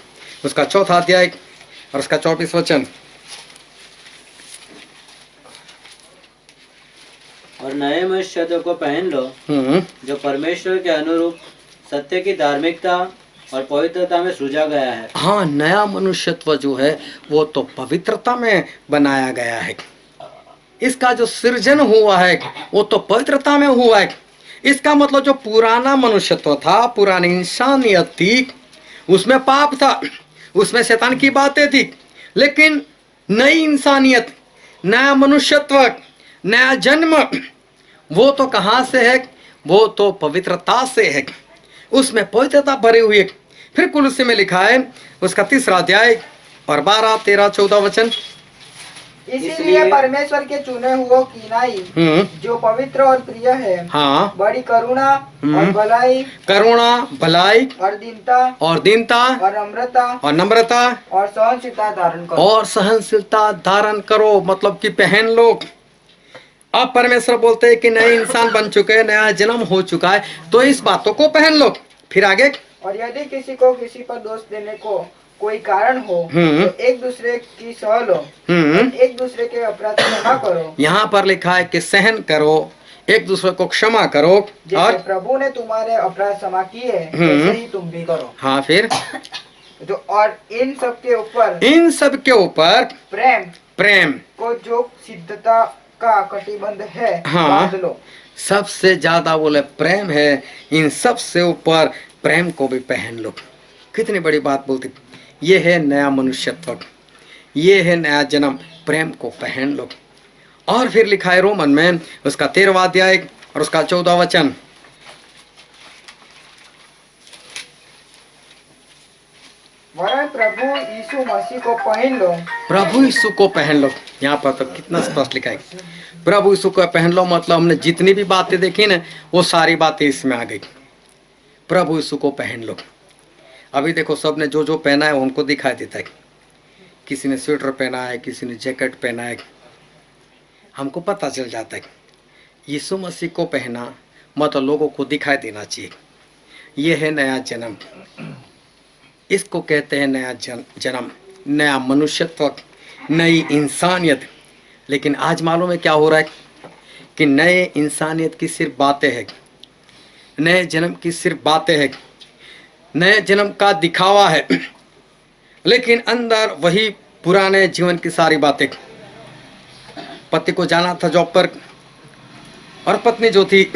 उसका 4 अध्याय और उसका 24 वचन। और नए मनुष्यत्व को पहन लो, जो परमेश्वर के अनुरूप सत्य की धार्मिकता और पवित्रता में सृजा गया है। हाँ, नया मनुष्यत्व जो है वो तो पवित्रता में बनाया गया है। इसका जो सृजन हुआ है वो तो पवित्रता में हुआ है। इसका मतलब जो पुराना मनुष्यत्व था, पुरानी इंसानियत थी, उसमें पाप था, उसमें शैतान की बातें थी। लेकिन नई इंसानियत, नया मनुष्यत्व, नया जन्म, वो तो कहाँ से है? वो तो पवित्रता से है। उसमें पवित्रता भरी हुई है। फिर कुलुस्सी में लिखा है उसका 3 अध्याय और 12, 13, 14 वचन। इसीलिए परमेश्वर के चुने हुए कीनाई जो पवित्र और प्रिय है, हाँ, बड़ी करुणा और भलाई, करुणा, भलाई और दीनता और दीनता और नम्रता और नम्रता और सहनशीलता धारण करो। और सहनशीलता धारण करो, मतलब कि पहन लो। अब परमेश्वर बोलते हैं कि नए इंसान बन चुके हैं, नया जन्म हो चुका है, तो इस बातों को पहन लो। फिर आगे, और यदि किसी को किसी पर दोष देने को कोई कारण हो तो एक दूसरे की सह लो, एक दूसरे के अपराध क्षमा करो। यहाँ पर लिखा है कि सहन करो, एक दूसरे को क्षमा करो, और प्रभु ने तुम्हारे अपराध क्षमा किए वैसे ही तुम भी करो। हाँ, फिर जो और इन सब के ऊपर प्रेम को जो सिद्धता का कटिबंध है, हाँ, बांध लो। सबसे ज्यादा बोले प्रेम है, इन सब से ऊपर प्रेम को भी पहन लो। कितनी बड़ी बात बोलती। ये है नया मनुष्यत्व, ये है नया जन्म, प्रेम को पहन लो। और फिर लिखा है रोमन में उसका 13वां अध्याय और उसका 14 वचन। वरन प्रभु यीशु मसीह को पहन लो। प्रभु यीशु को पहन लो। यहाँ पर तो कितना स्पष्ट लिखा है, प्रभु यीशु को पहन लो। मतलब हमने जितनी भी बातें देखी ना, वो सारी बातें इसमें आ गई। प्रभु यीशु को पहन लो। अभी देखो, सब ने जो जो पहना है उनको दिखाई देता है। किसी ने स्वेटर पहना है, किसी ने जैकेट पहना है, हमको पता चल जाता है। यीशु मसीह को पहना मतलब लोगों को दिखाई देना चाहिए। ये है नया जन्म, इसको कहते हैं नया जन्म, नया मनुष्यत्व, नई इंसानियत। लेकिन आज मालूम है क्या हो रहा है कि नए इंसानियत की सिर्फ बातें हैं, नए जन्म की सिर्फ बातें हैं, नए जन्म का दिखावा है, लेकिन अंदर वही पुराने जीवन की सारी बातें। पति को जाना था जॉब पर और पत्नी जो थी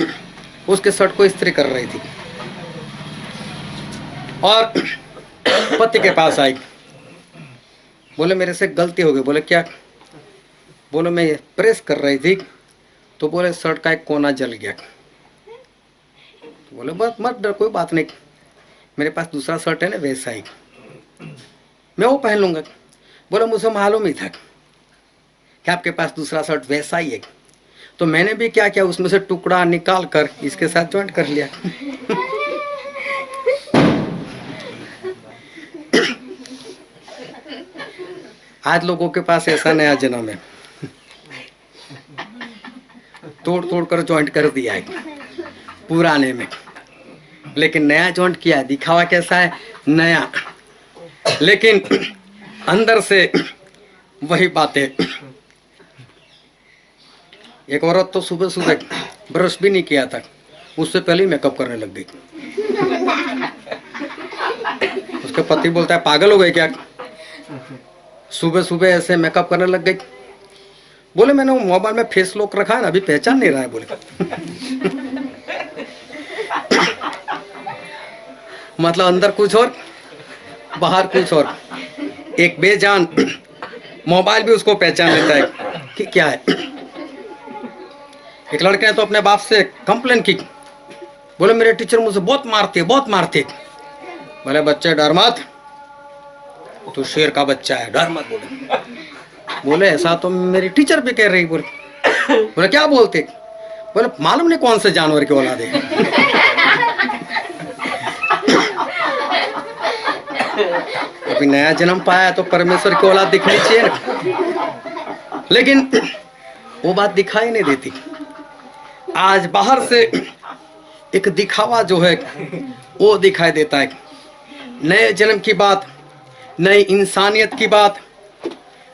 उसके शर्ट को इस्त्री कर रही थी और पति के पास आई बोले मेरे से गलती हो गई। बोले क्या? बोले मैं प्रेस कर रही थी तो बोले शर्ट का एक कोना जल गया। बोले बस मत डर, कोई बात नहीं, मेरे पास दूसरा शर्ट है ना वैसा ही, मैं वो पहन लूँगा। बोले मुझे मालूम ही था कि आपके पास दूसरा शर्ट वैसा ही है, तो मैंने भी क्या किया, उसमें से टुकड़ा निकाल कर इसके साथ जॉइंट कर लिया। आज लोगों के पास ऐसा नया जन्म है, तोड़ तोड़ कर जॉइंट कर दिया है पुराने में, लेकिन नया जॉइंट किया, दिखावा कैसा है नया, लेकिन अंदर से वही बातें। एक औरत तो सुबह सुबह ब्रश भी नहीं किया था, उससे पहले ही मेकअप करने लग गई। उसके पति बोलता है पागल हो गए क्या, सुबह सुबह ऐसे मेकअप करने लग गई। बोले मैंने वो मोबाइल में फेस लॉक रखा है ना, अभी पहचान नहीं रहा है। बोले मतलब अंदर कुछ और बाहर कुछ और। एक बेजान मोबाइल भी उसको पहचान लेता है कि क्या है। एक लड़के ने तो अपने बाप से कंप्लेन की, बोले मेरे टीचर मुझे बहुत मारते बहुत मारते। बोले बच्चे डर मत, तू शेर का बच्चा है, डर मत। बोले ऐसा तो मेरी टीचर भी कह रही। बोले क्या बोलते? बोले मालूम नहीं कौन से जानवर की औलाद है। अभी नया जन्म पाया तो परमेश्वर की औलाद दिखनी चाहिए ना, लेकिन वो बात दिखाई नहीं देती। आज बाहर से एक दिखावा जो है वो दिखाई देता है, नए जन्म की बात, नई इंसानियत की बात,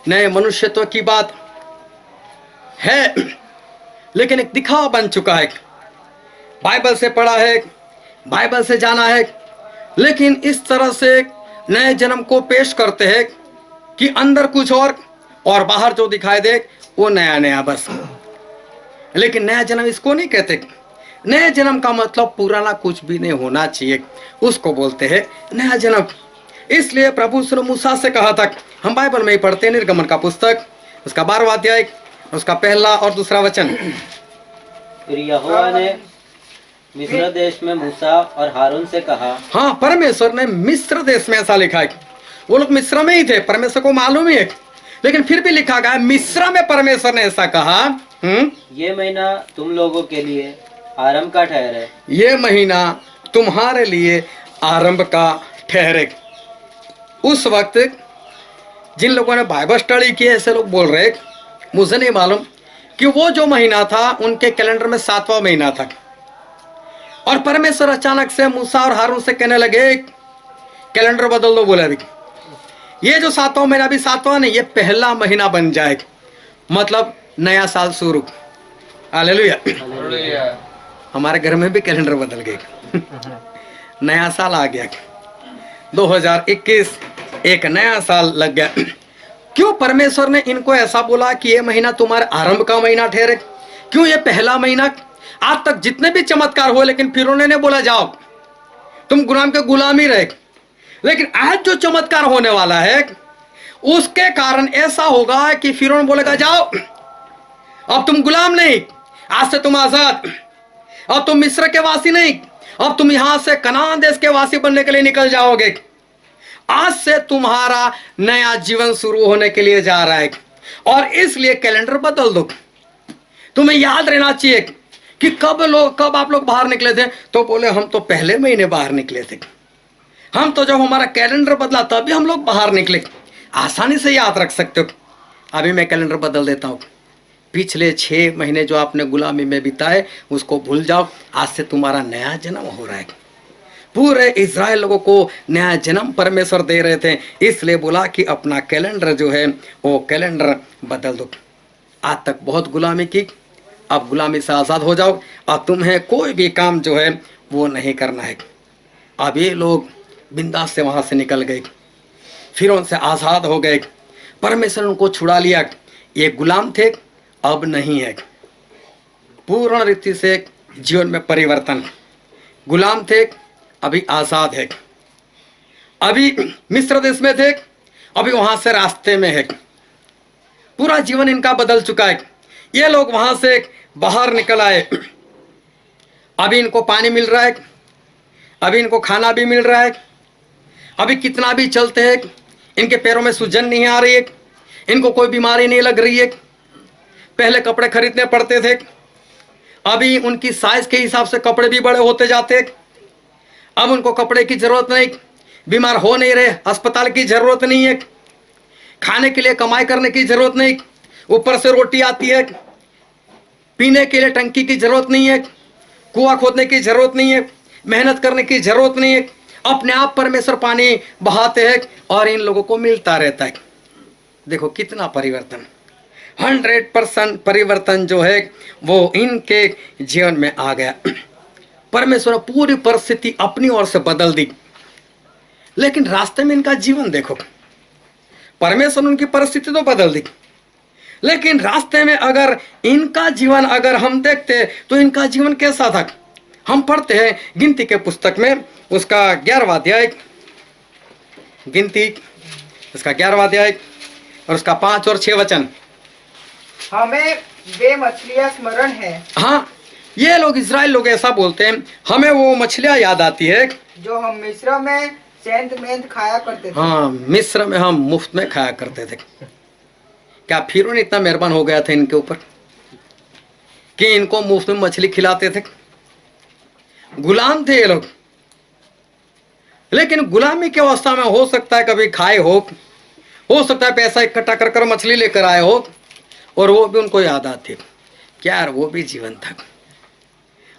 नए मनुष्यत्व की बात है, लेकिन एक दिखावा बन चुका है। बाइबल से पढ़ा है, बाइबल से जाना है, लेकिन इस तरह से नए जन्म को पेश करते हैं कि अंदर कुछ और बाहर जो दिखाई दे वो नया नया बस। लेकिन नया जन्म इसको नहीं कहते। नए जन्म का मतलब पुराना कुछ भी नहीं होना चाहिए, उसको बोलते हैं नया जन्म। इसलिए प्रभु ने मूसा से कहा था, हम बाइबल में ही पढ़ते हैं, निर्गमन का पुस्तक उसका 12वां अध्याय उसका पहला और दूसरा वचन। फिर यहोवा ने मिस्र देश में मूसा और हारून से कहा। हाँ, परमेश्वर ने मिस्र देश में ऐसा लिखा है, वो लोग मिस्र में ही थे, परमेश्वर को मालूम ही है, लेकिन फिर भी लिखा गया मिस्र में परमेश्वर ने ऐसा कहा। ये महीना तुम लोगों के लिए आरंभ का ठहरे। ये महीना तुम्हारे लिए आरंभ का ठहरे। उस वक्त जिन लोगों ने बाइबल स्टडी की ऐसे लोग बोल रहे, मुझे नहीं मालूम कि वो जो महीना था उनके कैलेंडर में 7वां महीना था, और परमेश्वर अचानक से मूसा और हारून से कहने लगे कैलेंडर बदल दो। बोले अभी ये जो 7वां महीना भी 7वां नहीं, ये पहला महीना बन जाए, मतलब नया साल शुरू। हालेलुया। हमारे घर में भी कैलेंडर बदल गए, नया साल आ गया, 2021 एक नया साल लग गया। क्यों परमेश्वर ने इनको ऐसा बोला कि ये महीना तुम्हारे आरंभ का महीना ठहरे? क्यों ये पहला महीना? आज तक जितने भी चमत्कार हुए, लेकिन फिर उन्होंने बोला जाओ तुम गुलाम के गुलामी रहे, लेकिन आज जो चमत्कार होने वाला है उसके कारण ऐसा होगा कि फिरौन बोलेगा जाओ अब तुम गुलाम नहीं, आज से तुम आजाद, अब तुम मिस्र के वासी नहीं, अब तुम यहां से कनान देश के वासी बनने के लिए निकल जाओगे। आज से तुम्हारा नया जीवन शुरू होने के लिए जा रहा है, और इसलिए कैलेंडर बदल दो। तुम्हें याद रहना चाहिए कि कब आप लोग बाहर निकले थे, तो बोले हम तो पहले महीने बाहर निकले थे, हम तो जब हमारा कैलेंडर बदला तभी हम लोग बाहर निकले। आसानी से याद रख सकते हो। अभी मैं कैलेंडर बदल देता हूँ, पिछले 6 महीने जो आपने गुलामी में बिताए उसको भूल जाओ, आज से तुम्हारा नया जन्म हो रहा है। पूरे इज़राइल लोगों को नया जन्म परमेश्वर दे रहे थे, इसलिए बोला कि अपना कैलेंडर जो है वो कैलेंडर बदल दो। आज तक बहुत गुलामी की, अब गुलामी से आज़ाद हो जाओ, और तुम्हें कोई भी काम जो है वो नहीं करना है। अब ये लोग बिंदास से वहाँ से निकल गए, फिर उनसे आज़ाद हो गए, परमेश्वर उनको छुड़ा लिया। ये गुलाम थे, अब नहीं है। पूर्ण रीति से जीवन में परिवर्तन। गुलाम थे, अभी आज़ाद है। अभी मिस्र देश में थे अभी वहां से रास्ते में है, पूरा जीवन इनका बदल चुका है। ये लोग वहां से बाहर निकल आए, अभी इनको पानी मिल रहा है, अभी इनको खाना भी मिल रहा है, अभी कितना भी चलते हैं इनके पैरों में सूजन नहीं आ रही है, इनको कोई बीमारी नहीं लग रही है। पहले कपड़े खरीदने पड़ते थे, अभी उनकी साइज के हिसाब से कपड़े भी बड़े होते जाते, अब उनको कपड़े की जरूरत नहीं, बीमार हो नहीं रहे, अस्पताल की जरूरत नहीं है, खाने के लिए कमाई करने की जरूरत नहीं, ऊपर से रोटी आती है, पीने के लिए टंकी की जरूरत नहीं है, कुआं खोदने की जरूरत नहीं है, मेहनत करने की जरूरत नहीं है, अपने आप परमेश्वर पानी बहाते हैं और इन लोगों को मिलता रहता है। देखो कितना परिवर्तन, 100% परिवर्तन जो है वो इनके जीवन में आ गया। परमेश्वर ने पूरी परिस्थिति अपनी ओर से बदल दी, लेकिन रास्ते में इनका जीवन देखो, परमेश्वर ने उनकी परिस्थिति तो बदल दी, लेकिन रास्ते में अगर इनका जीवन अगर हम देखते तो इनका जीवन कैसा था। हम पढ़ते हैं गिनती के पुस्तक में उसका 11वां अध्याय, गिनती उसका 11वां अध्याय और उसका 5 और 6 वचन। हमें वे मछलियां स्मरण है हाँ, ये लोग इजराइल लोग ऐसा बोलते हैं, हमें वो मछलियां याद आती है जो हम मिस्र में सेंध मेंध खाया करते थे। हाँ, मिस्र में हम मुफ्त में खाया करते थे। क्या फिरौन इतना मेहरबान हो गया था इनके ऊपर कि इनको मुफ्त में मछली खिलाते थे? गुलाम थे ये लोग, लेकिन गुलामी की अवस्था में हो सकता है कभी खाए हो सकता है पैसा इकट्ठा कर कर मछली लेकर आए हो, और वो भी उनको याद आती है क्या यार वो भी जीवन था,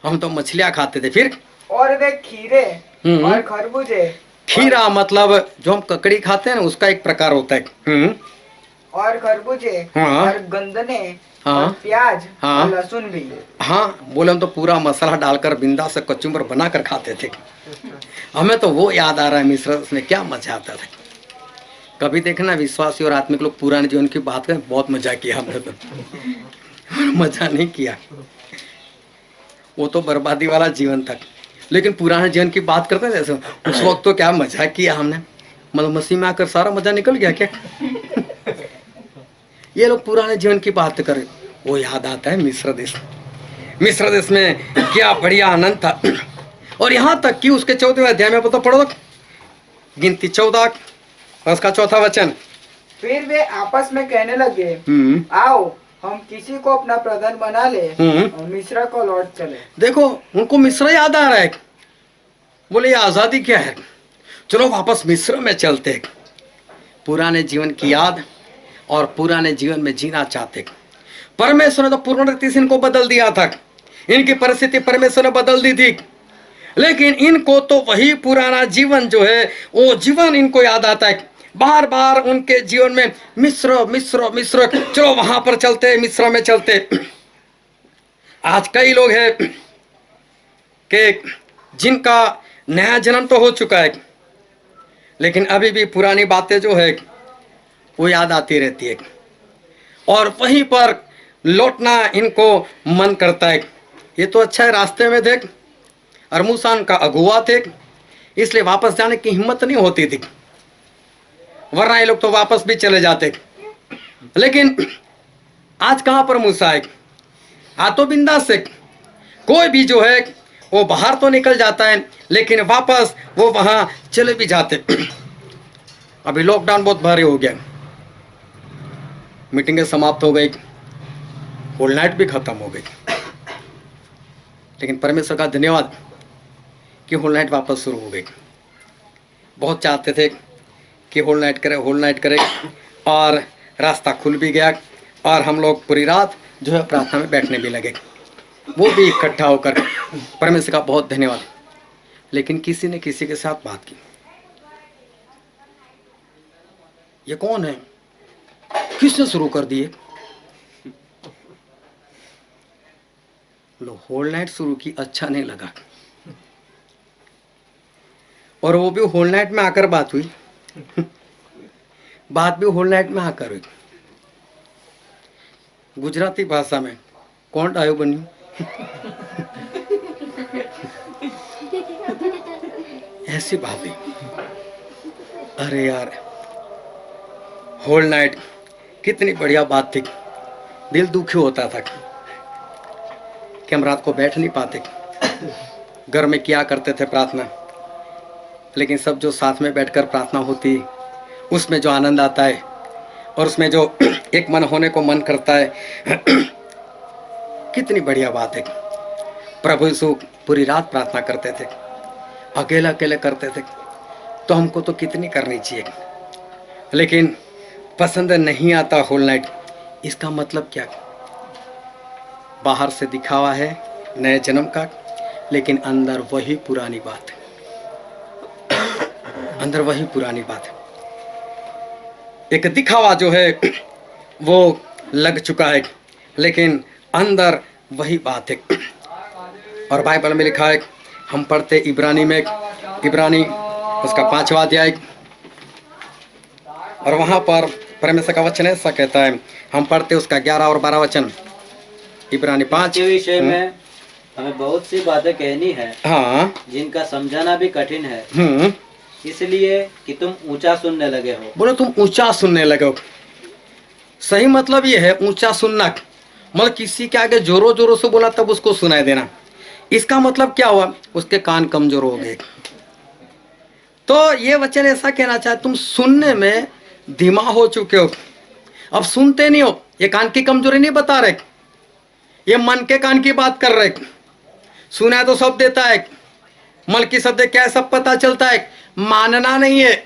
हम तो मछलियां खाते थे। फिर और वे खीरे और खरबूजे, खीरा मतलब जो हम ककड़ी खाते हैं ना उसका एक प्रकार होता है। और खरबूजे हाँ। और गंदने हाँ। और प्याज हाँ। और लहसुन भी। हाँ, बोले हम तो पूरा मसाला डालकर बिंदा से कचुम्बर बना कर खाते थे। हमें तो वो याद आ रहा है मिस्र में क्या मजा आता था। कभी देखना विश्वासी और आत्मिक लोग पुराने जीवन की बात करें, बहुत मजा किया हमने तो, मजा नहीं किया, वो तो बर्बादी वाला जीवन था। लेकिन पुराने जीवन की बात करते हैं जैसे उस वक्त तो क्या मजा किया हमने, मतलब मसीह में आकर सारा मजा निकल गया क्या? ये लोग पुराने जीवन की बात करें, वो याद आता है मिस्र देश। मिस्र देश में क्या बढ़िया आनंद था। और यहाँ तक कि उसके 14वें अध्याय में पता पढ़ो, गिनती 14 और उसका 4था वचन। फिर वे आपस में कहने लगे, आओ हम किसी को अपना प्रधान बना ले और मिस्र को लौट चले। देखो उनको मिस्र याद आ रहा है, बोले ये आजादी क्या है, चलो वापस मिस्र में चलते हैं। पुराने जीवन की याद और पुराने जीवन में जीना चाहते। परमेश्वर ने तो पूर्ण रीति से इनको बदल दिया था, इनकी परिस्थिति परमेश्वर ने बदल दी थी, लेकिन इनको तो वही पुराना जीवन जो है वो जीवन इनको याद आता है। बार बार उनके जीवन में मिस्र मिस्र मिस्र, चलो वहां पर चलते, मिस्र में चलते। आज कई लोग हैं कि जिनका नया जन्म तो हो चुका है, लेकिन अभी भी पुरानी बातें जो है वो याद आती रहती है और वहीं पर लौटना इनको मन करता है। ये तो अच्छा है, रास्ते में थे और मूसा का अगुआ थे, इसलिए वापस जाने की हिम्मत नहीं होती थी, वरना ये लोग तो वापस भी चले जाते। लेकिन आज कहाँ पर मूसा है, आज तो बिंदास से कोई भी जो है वो बाहर तो निकल जाता है, लेकिन वापस वो वहां चले भी जाते। अभी लॉकडाउन बहुत भारी हो गया, मीटिंगें समाप्त हो गई, होल नाइट भी खत्म हो गई, लेकिन परमेश्वर का धन्यवाद कि होल नाइट वापस शुरू हो गई। बहुत चाहते थे कि होल नाइट करे और रास्ता खुल भी गया और हम लोग पूरी रात जो है प्रार्थना में बैठने भी लगे, वो भी इकट्ठा होकर। परमेश्वर का बहुत धन्यवाद। लेकिन किसी ने किसी के साथ बात की, ये कौन है, किसने शुरू कर दिए? लो होल नाइट शुरू की, अच्छा नहीं लगा, और वो भी होल नाइट में आकर बात हुई। बात भी होल नाइट में आकर हुई। गुजराती भाषा में कौन डायो बन्यू, ऐसी बात है। अरे यार होल नाइट कितनी बढ़िया बात थी। दिल दुखी होता था कि हम रात को बैठ नहीं पाते, घर में किया करते थे प्रार्थना, लेकिन सब जो साथ में बैठकर प्रार्थना होती उसमें जो आनंद आता है और उसमें जो एक मन होने को मन करता है कितनी बढ़िया बात है। प्रभु यीशु पूरी रात प्रार्थना करते थे, अकेले अकेले करते थे, तो हमको तो कितनी करनी चाहिए, लेकिन पसंद नहीं आता होल नाइट। इसका मतलब क्या? बाहर से दिखावा है नए जन्म का, लेकिन अंदर वही पुरानी बात है, अंदर वही पुरानी बात है। एक दिखावा जो है वो लग चुका है, लेकिन अंदर वही बात है। और बाइबल में लिखा है, हम पढ़ते इब्रानी में, इब्रानी उसका 5वां अध्याय, और वहाँ पर परमेश्वर का वचन ऐसा कहता है, हम पढ़ते उसका 11 और 12 वचन, इब्रानी 5 के विषय में हमें बहुत सी बातें कहनी है, हाँ, जिनका समझाना भी कठिन है, इसलिए कि तुम ऊंचा सुनने लगे हो। बोलो तुम ऊंचा सुनने लगे हो। सही मतलब ये है ऊंचा सुनना, मतलब किसी के आगे जोरों जोरों से बोला तब उसको सुनाई देना। इसका मतलब क्या हुआ? उसके कान कमजोर हो गए। तो ये वचन ऐसा कहना चाहे, तुम सुनने में धीमा हो चुके हो, अब सुनते नहीं हो। ये कान की कमजोरी नहीं बता रहे, ये मन के कान की बात कर रहे। सुना तो सब देता है, मन की शब्द क्या है सब पता चलता है, मानना नहीं है।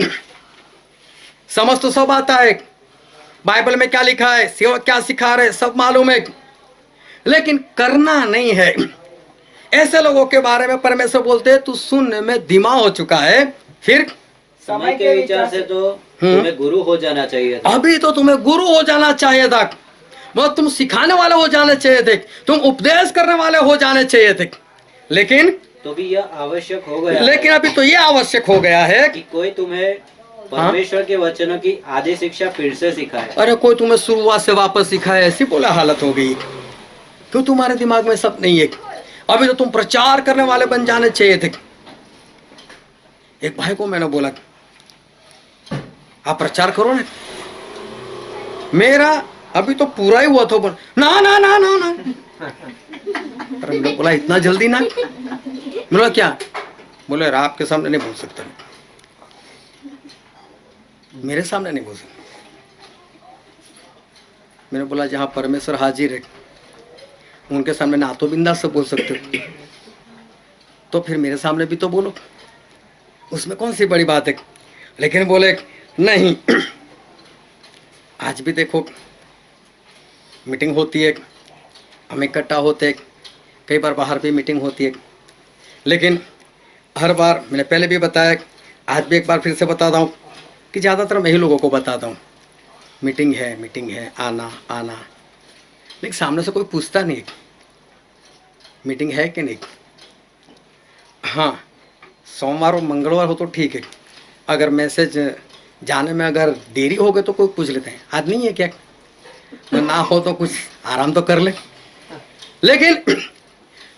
समझ तो सब आता है, बाइबल में क्या लिखा है, सेवक क्या सिखा रहे सब मालूम है, लेकिन करना नहीं है। ऐसे लोगों के बारे में परमेश्वर बोलते हैं तू सुनने में धीमा हो चुका है। फिर समय के विचार से तो तुम्हें गुरु हो जाना चाहिए था। अभी तो तुम्हें गुरु हो जाना चाहिए था, मतलब तुम सिखाने वाले हो जाने चाहिए थे, तुम उपदेश करने वाले हो जाने चाहिए थे, लेकिन तो भी यह आवश्यक हो गया, लेकिन अभी तो ये आवश्यक हो गया है कि कोई तुम्हें परमेश्वर के वचनों की आधी शिक्षा फिर से सिखाए। अरे कोई तुम्हें शुरुआत से वापस सिखाए, ऐसी बोला हालत हो गई। क्यों तुम्हारे दिमाग में सब नहीं है? अभी तो तुम प्रचार करने वाले बन जाने चाहिए थे। एक भाई को मैंने बोला आप प्रचार करो ना, मेरा अभी तो पूरा ही हुआ था, बोला ना ना ना ना ना। अरे मैंने बोला इतना जल्दी ना, बोला क्या? बोले आपके सामने नहीं बोल सकता, मेरे सामने नहीं बोल सकता। मैंने बोला जहाँ परमेश्वर हाजिर है उनके सामने ना तो बिंदास से बोल सकते हो, तो फिर मेरे सामने भी तो बोलो, उसमें कौन सी बड़ी बात है। लेकिन बोले नहीं, आज भी देखो मीटिंग होती है, हम इकट्ठा होते हैं, कई बार बाहर भी मीटिंग होती है, लेकिन हर बार मैंने पहले भी बताया, आज भी एक बार फिर से बताता हूँ कि ज़्यादातर मैं ही लोगों को बताता हूँ मीटिंग है, आना आना, लेकिन सामने से कोई पूछता नहीं मीटिंग है कि नहीं। हाँ, सोमवार और मंगलवार हो तो ठीक है, अगर मैसेज जाने में अगर देरी हो गई तो कोई पूछ लेते हैं आज नहीं है क्या, ना हो तो कुछ आराम तो कर ले। लेकिन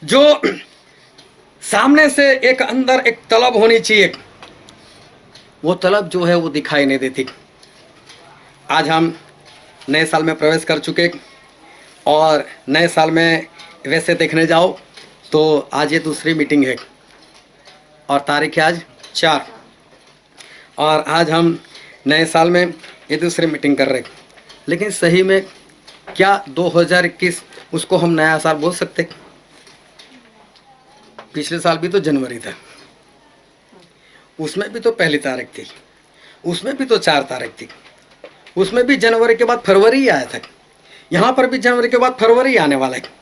जो सामने से एक अंदर एक तलब होनी चाहिए, वो तलब जो है वो दिखाई नहीं देती। आज हम नए साल में प्रवेश कर चुके, और नए साल में वैसे देखने जाओ तो आज ये दूसरी मीटिंग है और तारीख है आज 4, और आज हम नए साल में ये दूसरी मीटिंग कर रहे हैं। लेकिन सही में क्या 2021 उसको हम नया साल बोल सकते? पिछले साल भी तो जनवरी था, उसमें भी तो पहली तारीख थी, उसमें भी तो 4 तारीख थी, उसमें भी जनवरी के बाद फरवरी ही आया था, यहाँ पर भी जनवरी के बाद फरवरी आने वाला है।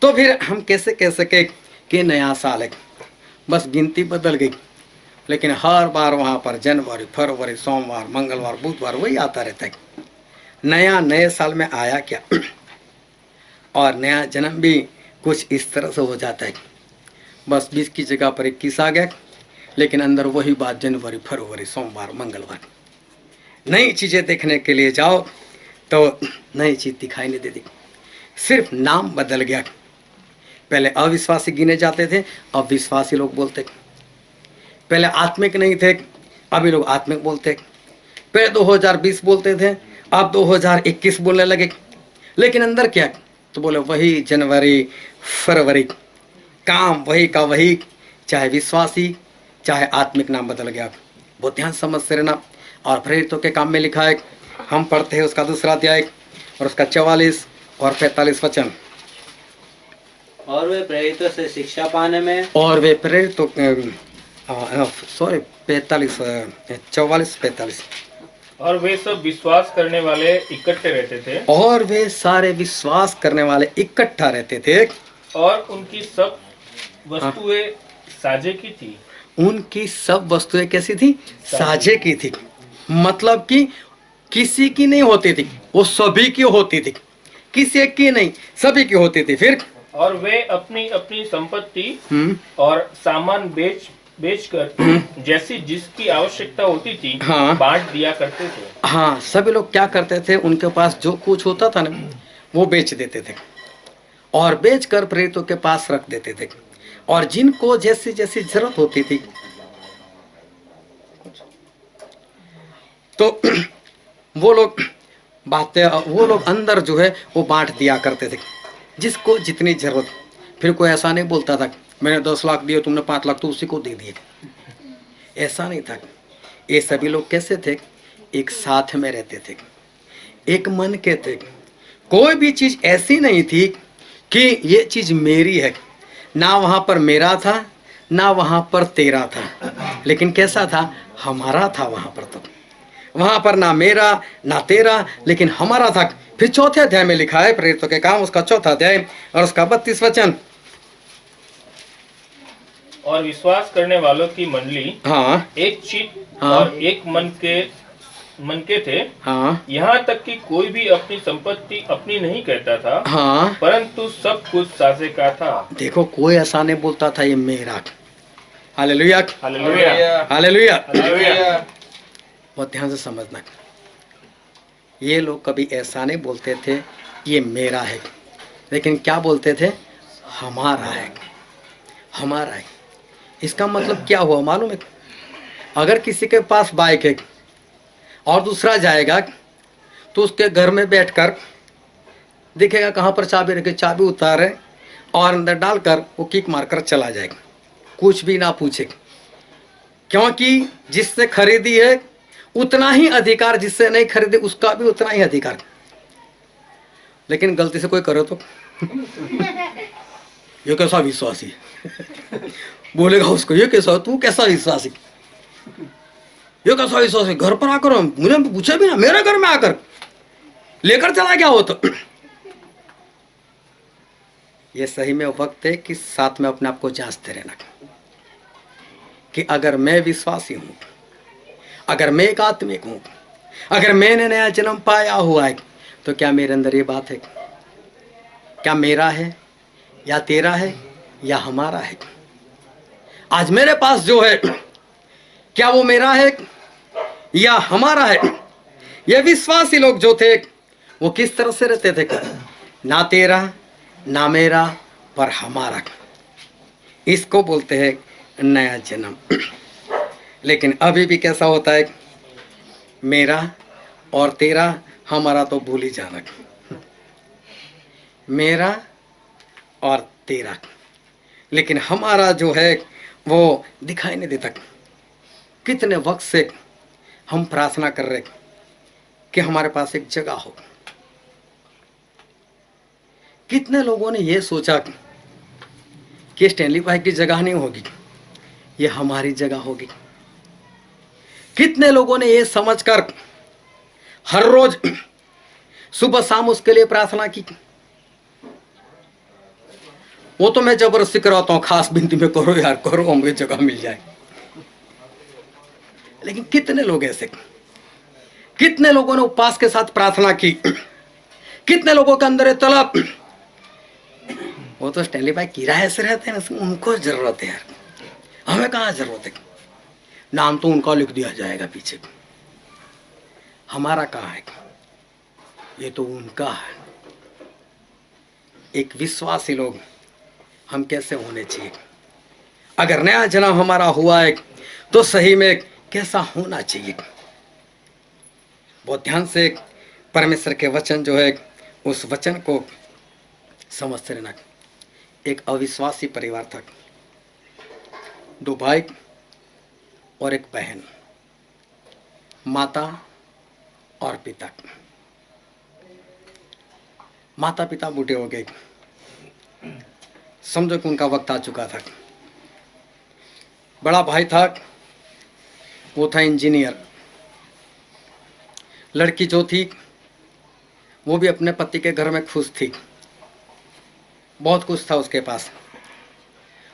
तो फिर हम कैसे कह सके कि नया साल है? बस गिनती बदल गई, लेकिन हर बार वहाँ पर जनवरी, फरवरी, सोमवार, मंगलवार, बुधवार वही आता रहता है। नया नए साल में आया क्या? और नया जन्म भी कुछ इस तरह से हो जाता है, बस 20 की जगह पर 21 आ गया, लेकिन अंदर वही बात जनवरी, फरवरी, सोमवार, मंगलवार। नई चीज़ें देखने के लिए जाओ तो नई चीज़ दिखाई नहीं देती, सिर्फ नाम बदल गया। पहले अविश्वासी गिने जाते थे, अब विश्वासी लोग बोलते। पहले आत्मिक नहीं थे, अभी लोग आत्मिक बोलते। पहले 2020 बोलते थे, अब 2021 बोलने लगे, लेकिन अंदर क्या? तो बोले वही जनवरी फरवरी, काम वही का वही, चाहे विश्वासी चाहे आत्मिक नाम बदल गया। बहुत ध्यान समझ से रहना। और प्रेरितों के काम में लिखा है, हम पढ़ते हैं उसका 2 अध्याय और उसका 44 और 45 वचन। और वे प्रेरितों से शिक्षा पाने में, और वे प्रेरितों 44 और वे सब विश्वास करने वाले इकट्ठे रहते थे, और वे सारे विश्वास करने वाले इकट्ठा रहते थे, और उनकी सब वस्तुएं साझे की थी। उनकी सब वस्तुएं कैसी थी? साझे की थी। मतलब कि किसी की नहीं होती थी, वो सभी की होती थी, किसी एक की नहीं, सभी की होती थी। फिर और वे अपनी अपनी संपत्ति हम्म, और सामान बेचकर जैसी जिसकी आवश्यकता होती थी हाँ। बांट दिया करते थे। हाँ, सभी लोग क्या करते थे? उनके पास जो कुछ होता था ना, वो बेच देते थे और बेचकर प्रेरितों के पास रख देते थे। और जिनको जैसी जैसी जरूरत होती थी तो वो लोग अंदर जो है वो बांट दिया करते थे, जिसको जितनी जरूरत। फिर कोई ऐसा नहीं बोलता था मैंने 10 लाख दिए, तुमने 5 लाख तो उसी को दे दिए। ऐसा नहीं था। ये सभी लोग कैसे थे? एक साथ में रहते थे, एक मन के थे। कोई भी चीज ऐसी नहीं थी कि ये चीज मेरी है, ना वहां पर मेरा था ना वहां पर तेरा था, लेकिन कैसा था? हमारा था वहां पर। तो वहां पर ना मेरा ना तेरा, लेकिन हमारा था। फिर 4 अध्याय में लिखा है, प्रेरितों के काम उसका 4 अध्याय और उसका 32 वचन। और विश्वास करने वालों की मंडली हाँ एक चित्त हाँ। और एक मन के थे। हाँ यहाँ तक कि कोई भी अपनी संपत्ति अपनी नहीं कहता था, हाँ। परंतु सब कुछ साझे का था। देखो, कोई ऐसा नहीं बोलता था ये मेरा। Hallelujah, hallelujah, hallelujah. हालेलुया। बहुत ध्यान से समझना। ये लोग कभी ऐसा नहीं बोलते थे ये मेरा है, लेकिन क्या बोलते थे? हमारा है, हमारा है। इसका मतलब क्या हुआ मालूम है? अगर किसी के पास बाइक है और दूसरा जाएगा तो उसके घर में बैठकर दिखेगा कहाँ पर चाबी रखे, चाबी उतारे और अंदर डालकर वो किक मारकर चला जाएगा, कुछ भी ना पूछे। क्योंकि जिससे खरीदी है उतना ही अधिकार, जिससे नहीं खरीदे उसका भी उतना ही अधिकार। लेकिन गलती से कोई करे तो ये कैसा विश्वासी है? बोलेगा उसको, ये कैसा, तू कैसा विश्वासी, ये कैसा विश्वासी? घर पर आकर मुझे पूछे भी ना, मेरे घर में आकर लेकर चला गया हो तो। ये सही में वक्त है कि साथ में अपने आप को जांचते रहना कि अगर मैं विश्वासी हूं, अगर मैं एक आत्मिक हूं, अगर मैंने नया जन्म पाया हुआ है, तो क्या मेरे अंदर ये बात है? क्या मेरा है या तेरा है या हमारा है? आज मेरे पास जो है क्या वो मेरा है या हमारा है? ये विश्वासी लोग जो थे वो किस तरह से रहते थे? ना तेरा ना मेरा पर हमारा। इसको बोलते हैं नया जन्म। लेकिन अभी भी कैसा होता है? मेरा और तेरा, हमारा तो भूल ही जाना। मेरा और तेरा, लेकिन हमारा जो है वो दिखाई नहीं देता। कितने वक्त से हम प्रार्थना कर रहे कि हमारे पास एक जगह हो। कितने लोगों ने ये सोचा कि स्टैनली भाई की जगह नहीं होगी, ये हमारी जगह होगी। कितने लोगों ने ये समझकर हर रोज सुबह शाम उसके लिए प्रार्थना की। वो तो मैं जबरदस्ती करवाता हूं, खास विनती में करो यार, करो, हमें जगह मिल जाए। लेकिन कितने लोग ऐसे, कितने लोगों ने उपवास के साथ प्रार्थना की, कितने लोगों के अंदर है तलब। वो तो स्टैनली भाई किराए से रहते हैं ना, उनको जरूरत है यार, हमें कहाँ जरूरत है? नाम तो उनका लिख दिया जाएगा पीछे, हमारा कहाँ है? ये तो उनका है। एक विश्वासी लोग हम कैसे होने चाहिए? अगर नया जन्म हमारा हुआ है तो सही में कैसा होना चाहिए? और ध्यान से परमेश्वर के वचन जो है उस वचन को समझते रहना। एक अविश्वासी परिवार था, 2 भाई और एक बहन, माता और पिता। माता पिता बूढ़े हो गए, समझो कि उनका वक्त आ चुका था। बड़ा भाई था, वो था इंजीनियर। लड़की जो थी वो भी अपने पति के घर में खुश थी, बहुत कुछ था उसके पास।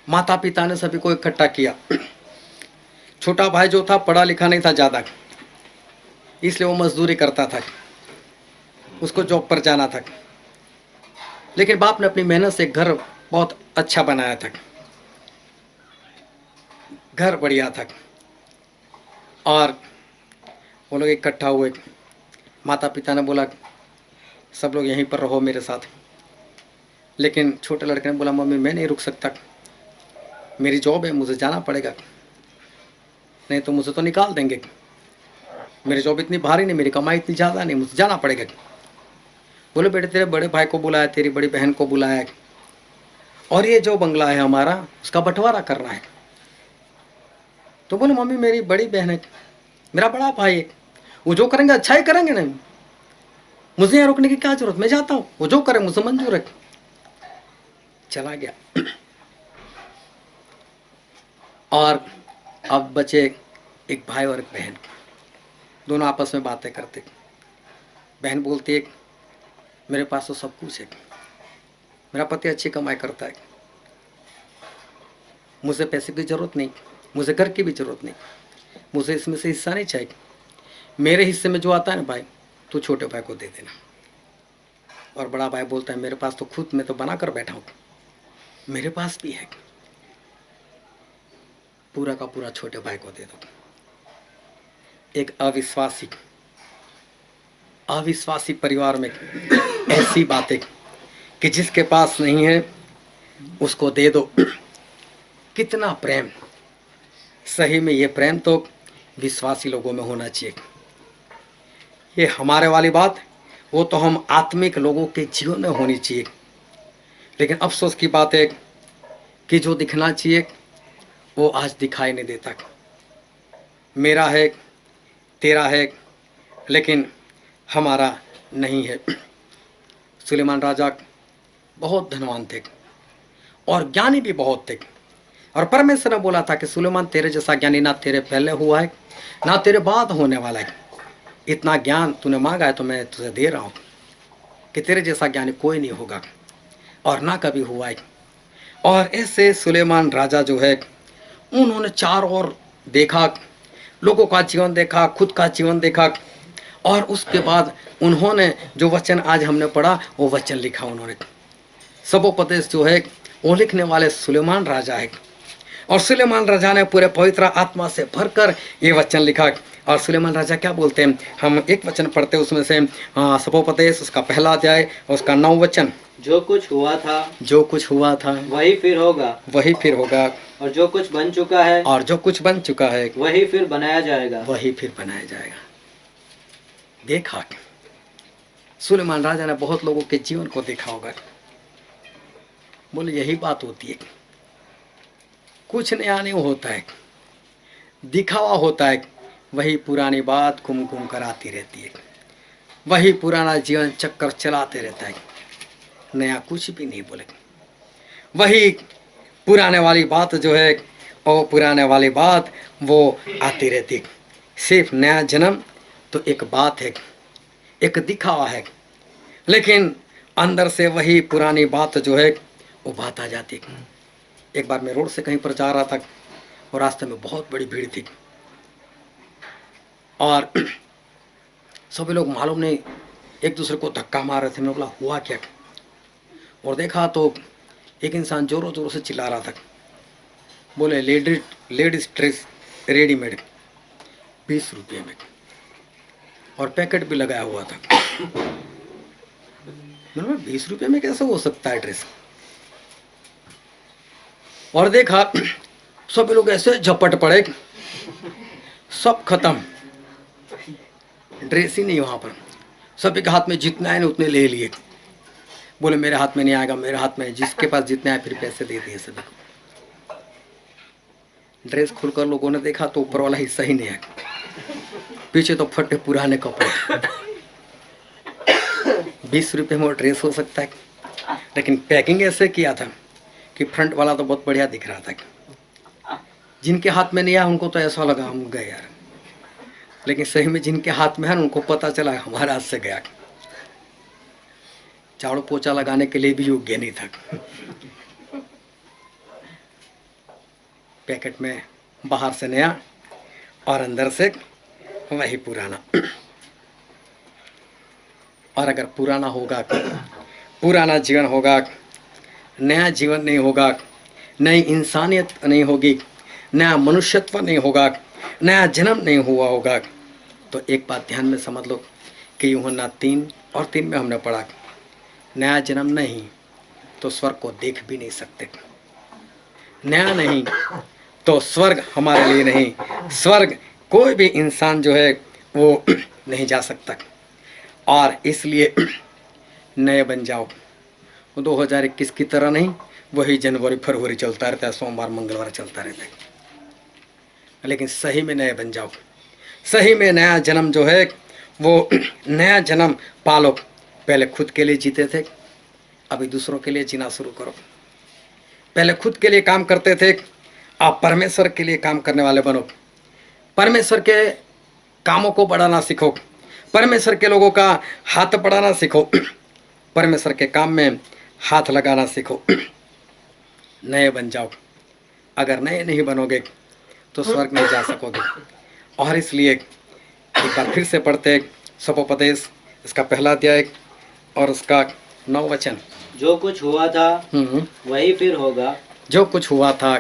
माता पिता ने सभी को इकट्ठा किया। छोटा भाई जो था पढ़ा लिखा नहीं था ज़्यादा, इसलिए वो मजदूरी करता था, उसको जॉब पर जाना था। लेकिन बाप ने अपनी मेहनत से घर बहुत अच्छा बनाया था, घर बढ़िया था। और वो लोग इकट्ठा हुए। माता पिता ने बोला सब लोग यहीं पर रहो मेरे साथ। लेकिन छोटे लड़के ने बोला मम्मी मैं नहीं रुक सकता, मेरी जॉब है, मुझे जाना पड़ेगा, नहीं तो मुझे तो निकाल देंगे। मेरी जॉब इतनी भारी नहीं, मेरी कमाई इतनी ज़्यादा नहीं, मुझे जाना पड़ेगा। बोले बेटे तेरे बड़े भाई को बुलाया, तेरी बड़ी बहन को बुलाया, और ये जो बंगला है हमारा उसका बंटवारा करना है। तो बोले मम्मी मेरी बड़ी बहन है, मेरा बड़ा भाई है, वो जो करेंगे अच्छा ही करेंगे, नहीं मुझे यहाँ रुकने की क्या जरूरत, मैं जाता हूँ, वो जो करे मुझे मंजूर है। चला गया। और अब बचे एक भाई और एक बहन, दोनों आपस में बातें करते। बहन बोलती है मेरे पास तो सब कुछ है, मेरा पति अच्छी कमाई करता है, मुझे पैसे की ज़रूरत नहीं, मुझे घर की भी ज़रूरत नहीं, मुझे इसमें से हिस्सा नहीं चाहिए, मेरे हिस्से में जो आता है ना भाई तो छोटे भाई को दे देना। और बड़ा भाई बोलता है मेरे पास तो खुद मैं तो बना कर बैठा हूँ, मेरे पास भी है, पूरा का पूरा छोटे भाई को दे दो। एक अविश्वासी परिवार में ऐसी बातें कि जिसके पास नहीं है उसको दे दो। कितना प्रेम, सही में ये प्रेम तो विश्वासी लोगों में होना चाहिए। ये हमारे वाली बात वो तो हम आत्मिक लोगों के जीवन में होनी चाहिए। लेकिन अफसोस की बात है कि जो दिखना चाहिए वो आज दिखाई नहीं देता। मेरा है, तेरा है, लेकिन हमारा नहीं है। सुलेमान राजा बहुत धनवान थे और ज्ञानी भी बहुत थे। और परमेश्वर ने बोला था कि सुलेमान तेरे जैसा ज्ञानी ना तेरे पहले हुआ है ना तेरे बाद होने वाला है। इतना ज्ञान तूने मांगा है तो मैं तुझे दे रहा हूँ कि तेरे जैसा ज्ञानी कोई नहीं होगा और ना कभी हुआ है। और ऐसे सुलेमान राजा जो है उन्होंने चारों ओर देखा, लोगों का जीवन देखा, खुद का जीवन देखा, और उसके बाद उन्होंने जो वचन आज हमने पढ़ा वो वचन लिखा। उन्होंने सबोपदेश जो है वो लिखने वाले सुलेमान राजा है। और सुलेमान राजा ने पूरे पवित्र आत्मा से भरकर ये वचन लिखा। और सुलेमान राजा क्या बोलते हैं, हम एक वचन पढ़ते हैं उसमें से, सबोपदेश उसका पहला अध्याय उसका 9 वचन। जो कुछ हुआ था वही फिर होगा, और जो कुछ बन चुका है वही फिर बनाया जाएगा। देखा, सुलेमान राजा ने बहुत लोगों के जीवन को देखा होगा। बोले यही बात होती है, कुछ नया नहीं होता है, दिखावा होता है, वही पुरानी बात घूम घूम कर आती रहती है, वही पुराना जीवन चक्कर चलाते रहता है, नया कुछ भी नहीं बोले। वही पुराने वाली बात जो है और पुराने वाली बात वो आती रहती है। सिर्फ नया जन्म तो एक बात है, एक दिखावा है, लेकिन अंदर से वही पुरानी बात जो है वो बात आ जाती है। एक बार मैं रोड से कहीं पर जा रहा था और रास्ते में बहुत बड़ी भीड़ थी और सभी लोग मालूम नहीं एक दूसरे को धक्का मार रहे थे। मैं बोला हुआ क्या, और देखा तो एक इंसान जोरों जोरों से चिल्ला रहा था। बोले लेडीज ड्रेस रेडीमेड 20 रुपये में, और पैकेट भी लगाया हुआ था। मैंने 20 रुपये में कैसे हो सकता है ड्रेस, और देखा सभी लोग ऐसे झपट पड़े, सब खत्म। ड्रेस ही नहीं वहाँ पर, सभी के हाथ में जितना है ना उतने ले लिए, बोले मेरे हाथ में नहीं आएगा, मेरे हाथ में, जिसके पास जितने आए फिर पैसे दे दिए सभी को। ड्रेस खुलकर लोगों ने देखा तो ऊपर वाला हिस्सा ही नहीं है, पीछे तो फटे पुराने कपड़े। 20 रुपये में वो ड्रेस हो सकता है, लेकिन पैकिंग ऐसे किया था कि फ्रंट वाला तो बहुत बढ़िया दिख रहा था। जिनके हाथ में नहीं आया उनको तो ऐसा लगा हम गए यार, लेकिन सही में जिनके हाथ में है उनको पता चला हमारे हाथ से गया। झाड़ू पोछा लगाने के लिए भी योग्य नहीं था। पैकेट में बाहर से नया और अंदर से वही पुराना। और अगर पुराना होगा, पुराना जीवन होगा, नया जीवन नहीं होगा, नई इंसानियत नहीं होगी, नया मनुष्यत्व नहीं होगा, नया जन्म नहीं हुआ होगा, तो एक बात ध्यान में समझ लो कि यूहन्ना 3 और 3 में हमने पढ़ा, नया जन्म नहीं तो स्वर्ग को देख भी नहीं सकते। नया नहीं तो स्वर्ग हमारे लिए नहीं, स्वर्ग कोई भी इंसान जो है वो नहीं जा सकता। और इसलिए नए बन जाओ, 2021 की तरह नहीं, वही जनवरी फरवरी चलता रहता है, सोमवार मंगलवार चलता रहता है, लेकिन सही में नए बन जाओ। सही में नया जन्म जो है वो नया जन्म पालो। पहले खुद के लिए जीते थे, अभी दूसरों के लिए जीना शुरू करो। पहले खुद के लिए काम करते थे, आप परमेश्वर के लिए काम करने वाले बनो। परमेश्वर के कामों को बढ़ाना सीखो, परमेश्वर के लोगों का हाथ बढ़ाना सीखो, परमेश्वर के काम में हाथ लगाना सीखो। नए बन जाओ। अगर नए नहीं बनोगे तो स्वर्ग नहीं जा सकोगे। और इसलिए एक बार फिर से पढ़ते सपोपदेश, इसका पहला अध्याय और उसका 9 वचन। जो कुछ हुआ था वही फिर होगा, जो कुछ हुआ था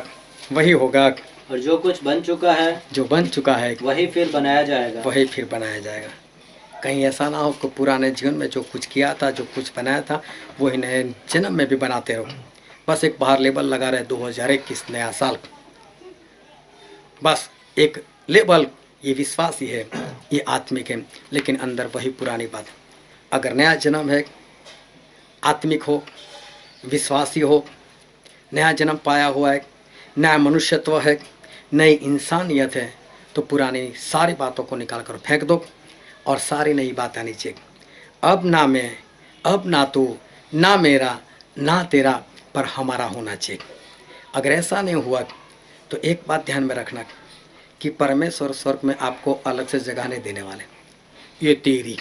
वही होगा, और जो कुछ बन चुका है जो बन चुका है वही फिर बनाया जाएगा। वही फिर बनाया जाएगा। कहीं ऐसा ना हो कि पुराने जीवन में जो कुछ किया था, जो कुछ बनाया था, वही नए जन्म में भी बनाते रहो। बस एक बाहर लेबल लगा रहे 2021 नया साल, बस एक लेबल, ये विश्वास ही है, ये आत्मिक है, लेकिन अंदर वही पुरानी बात। अगर नया जन्म है, आत्मिक हो, विश्वासी हो, नया जन्म पाया हुआ है, नया मनुष्यत्व है, नई इंसानियत है, तो पुरानी सारी बातों को निकाल कर फेंक दो और सारी नई बात आनी चाहिए। अब ना मैं, अब ना तू, ना मेरा, ना तेरा, पर हमारा होना चाहिए। अगर ऐसा नहीं हुआ तो एक बात ध्यान में रखना कि परमेश्वर स्वर्ग में आपको अलग से जगह नहीं देने वाले। ये तेरी,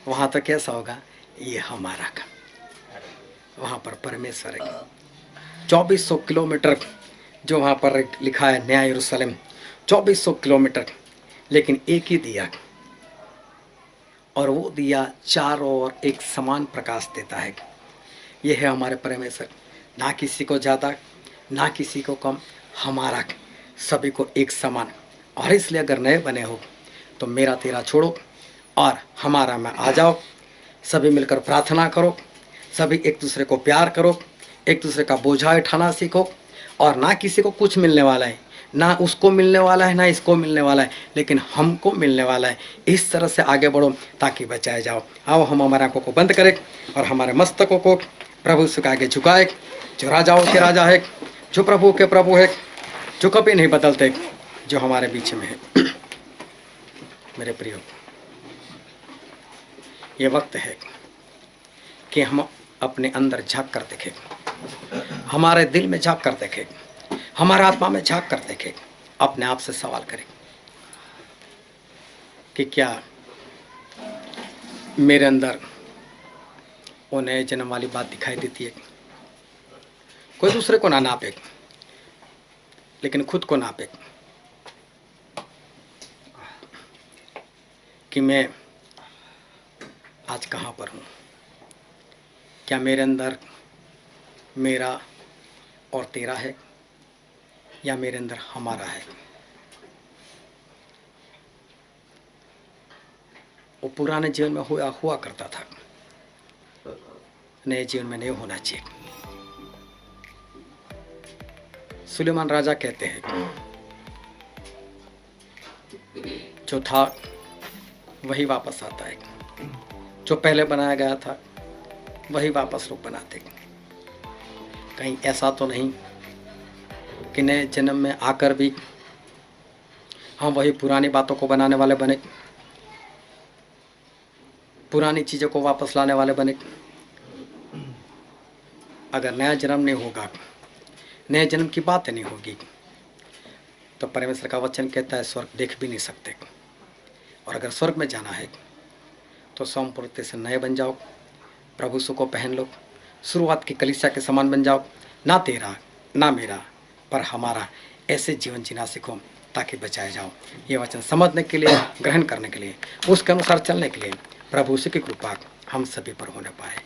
वहाँ तक कैसा होगा, ये हमारा का, वहाँ पर परमेश्वर है। 2400 किलोमीटर जो वहाँ पर लिखा है नया यरूशलेम, 2400 किलोमीटर, लेकिन एक ही दिया, और वो दिया चारों ओर एक समान प्रकाश देता है। ये है हमारे परमेश्वर, ना किसी को ज़्यादा ना किसी को कम, हमारा सभी को एक समान। और इसलिए अगर नए बने हो तो मेरा तेरा छोड़ो और हमारा में आ जाओ। सभी मिलकर प्रार्थना करो, सभी एक दूसरे को प्यार करो, एक दूसरे का बोझा उठाना सीखो। और ना किसी को कुछ मिलने वाला है, ना उसको मिलने वाला है, ना इसको मिलने वाला है, लेकिन हमको मिलने वाला है। इस तरह से आगे बढ़ो ताकि बचाए जाओ। आओ हम हमारे आंखों को बंद करें और हमारे मस्तकों को प्रभु से आगे झुकाए। जो राजाओं के राजा है, जो प्रभु के प्रभु है, जो कभी नहीं बदलते, जो हमारे बीच में है। मेरे प्रियो, ये वक्त है कि हम अपने अंदर झांक कर देखें, हमारे दिल में झांक कर देखें, हमारे आत्मा में झांक कर देखें, अपने आप से सवाल करें कि क्या मेरे अंदर वो नए जन्म वाली बात दिखाई देती है। कोई दूसरे को ना नापे, लेकिन खुद को नापे कि मैं आज कहाँ पर हूँ। क्या मेरे अंदर मेरा और तेरा है, या मेरे अंदर हमारा है। वो पुराने जीवन में हुआ करता था, नए जीवन में नहीं होना चाहिए। सुलेमान राजा कहते हैं, जो था वही वापस आता है। जो पहले बनाया गया था वही वापस लोग बनाते। कहीं ऐसा तो नहीं कि नए जन्म में आकर भी हम वही पुरानी बातों को बनाने वाले बने, पुरानी चीज़ों को वापस लाने वाले बने। अगर नया जन्म नहीं होगा, नए जन्म की बात नहीं होगी, तो परमेश्वर का वचन कहता है स्वर्ग देख भी नहीं सकते। और अगर स्वर्ग में जाना है तो संपूर्णता से नए बन जाओ, प्रभु यीशु को पहन लो, शुरुआत की कलीसिया के समान बन जाओ। ना तेरा ना मेरा पर हमारा ऐसे जीवन जीना सीखो ताकि बचाए जाओ। ये वचन समझने के लिए, ग्रहण करने के लिए, उसके अनुसार चलने के लिए प्रभु यीशु की कृपा हम सभी पर होने पाए।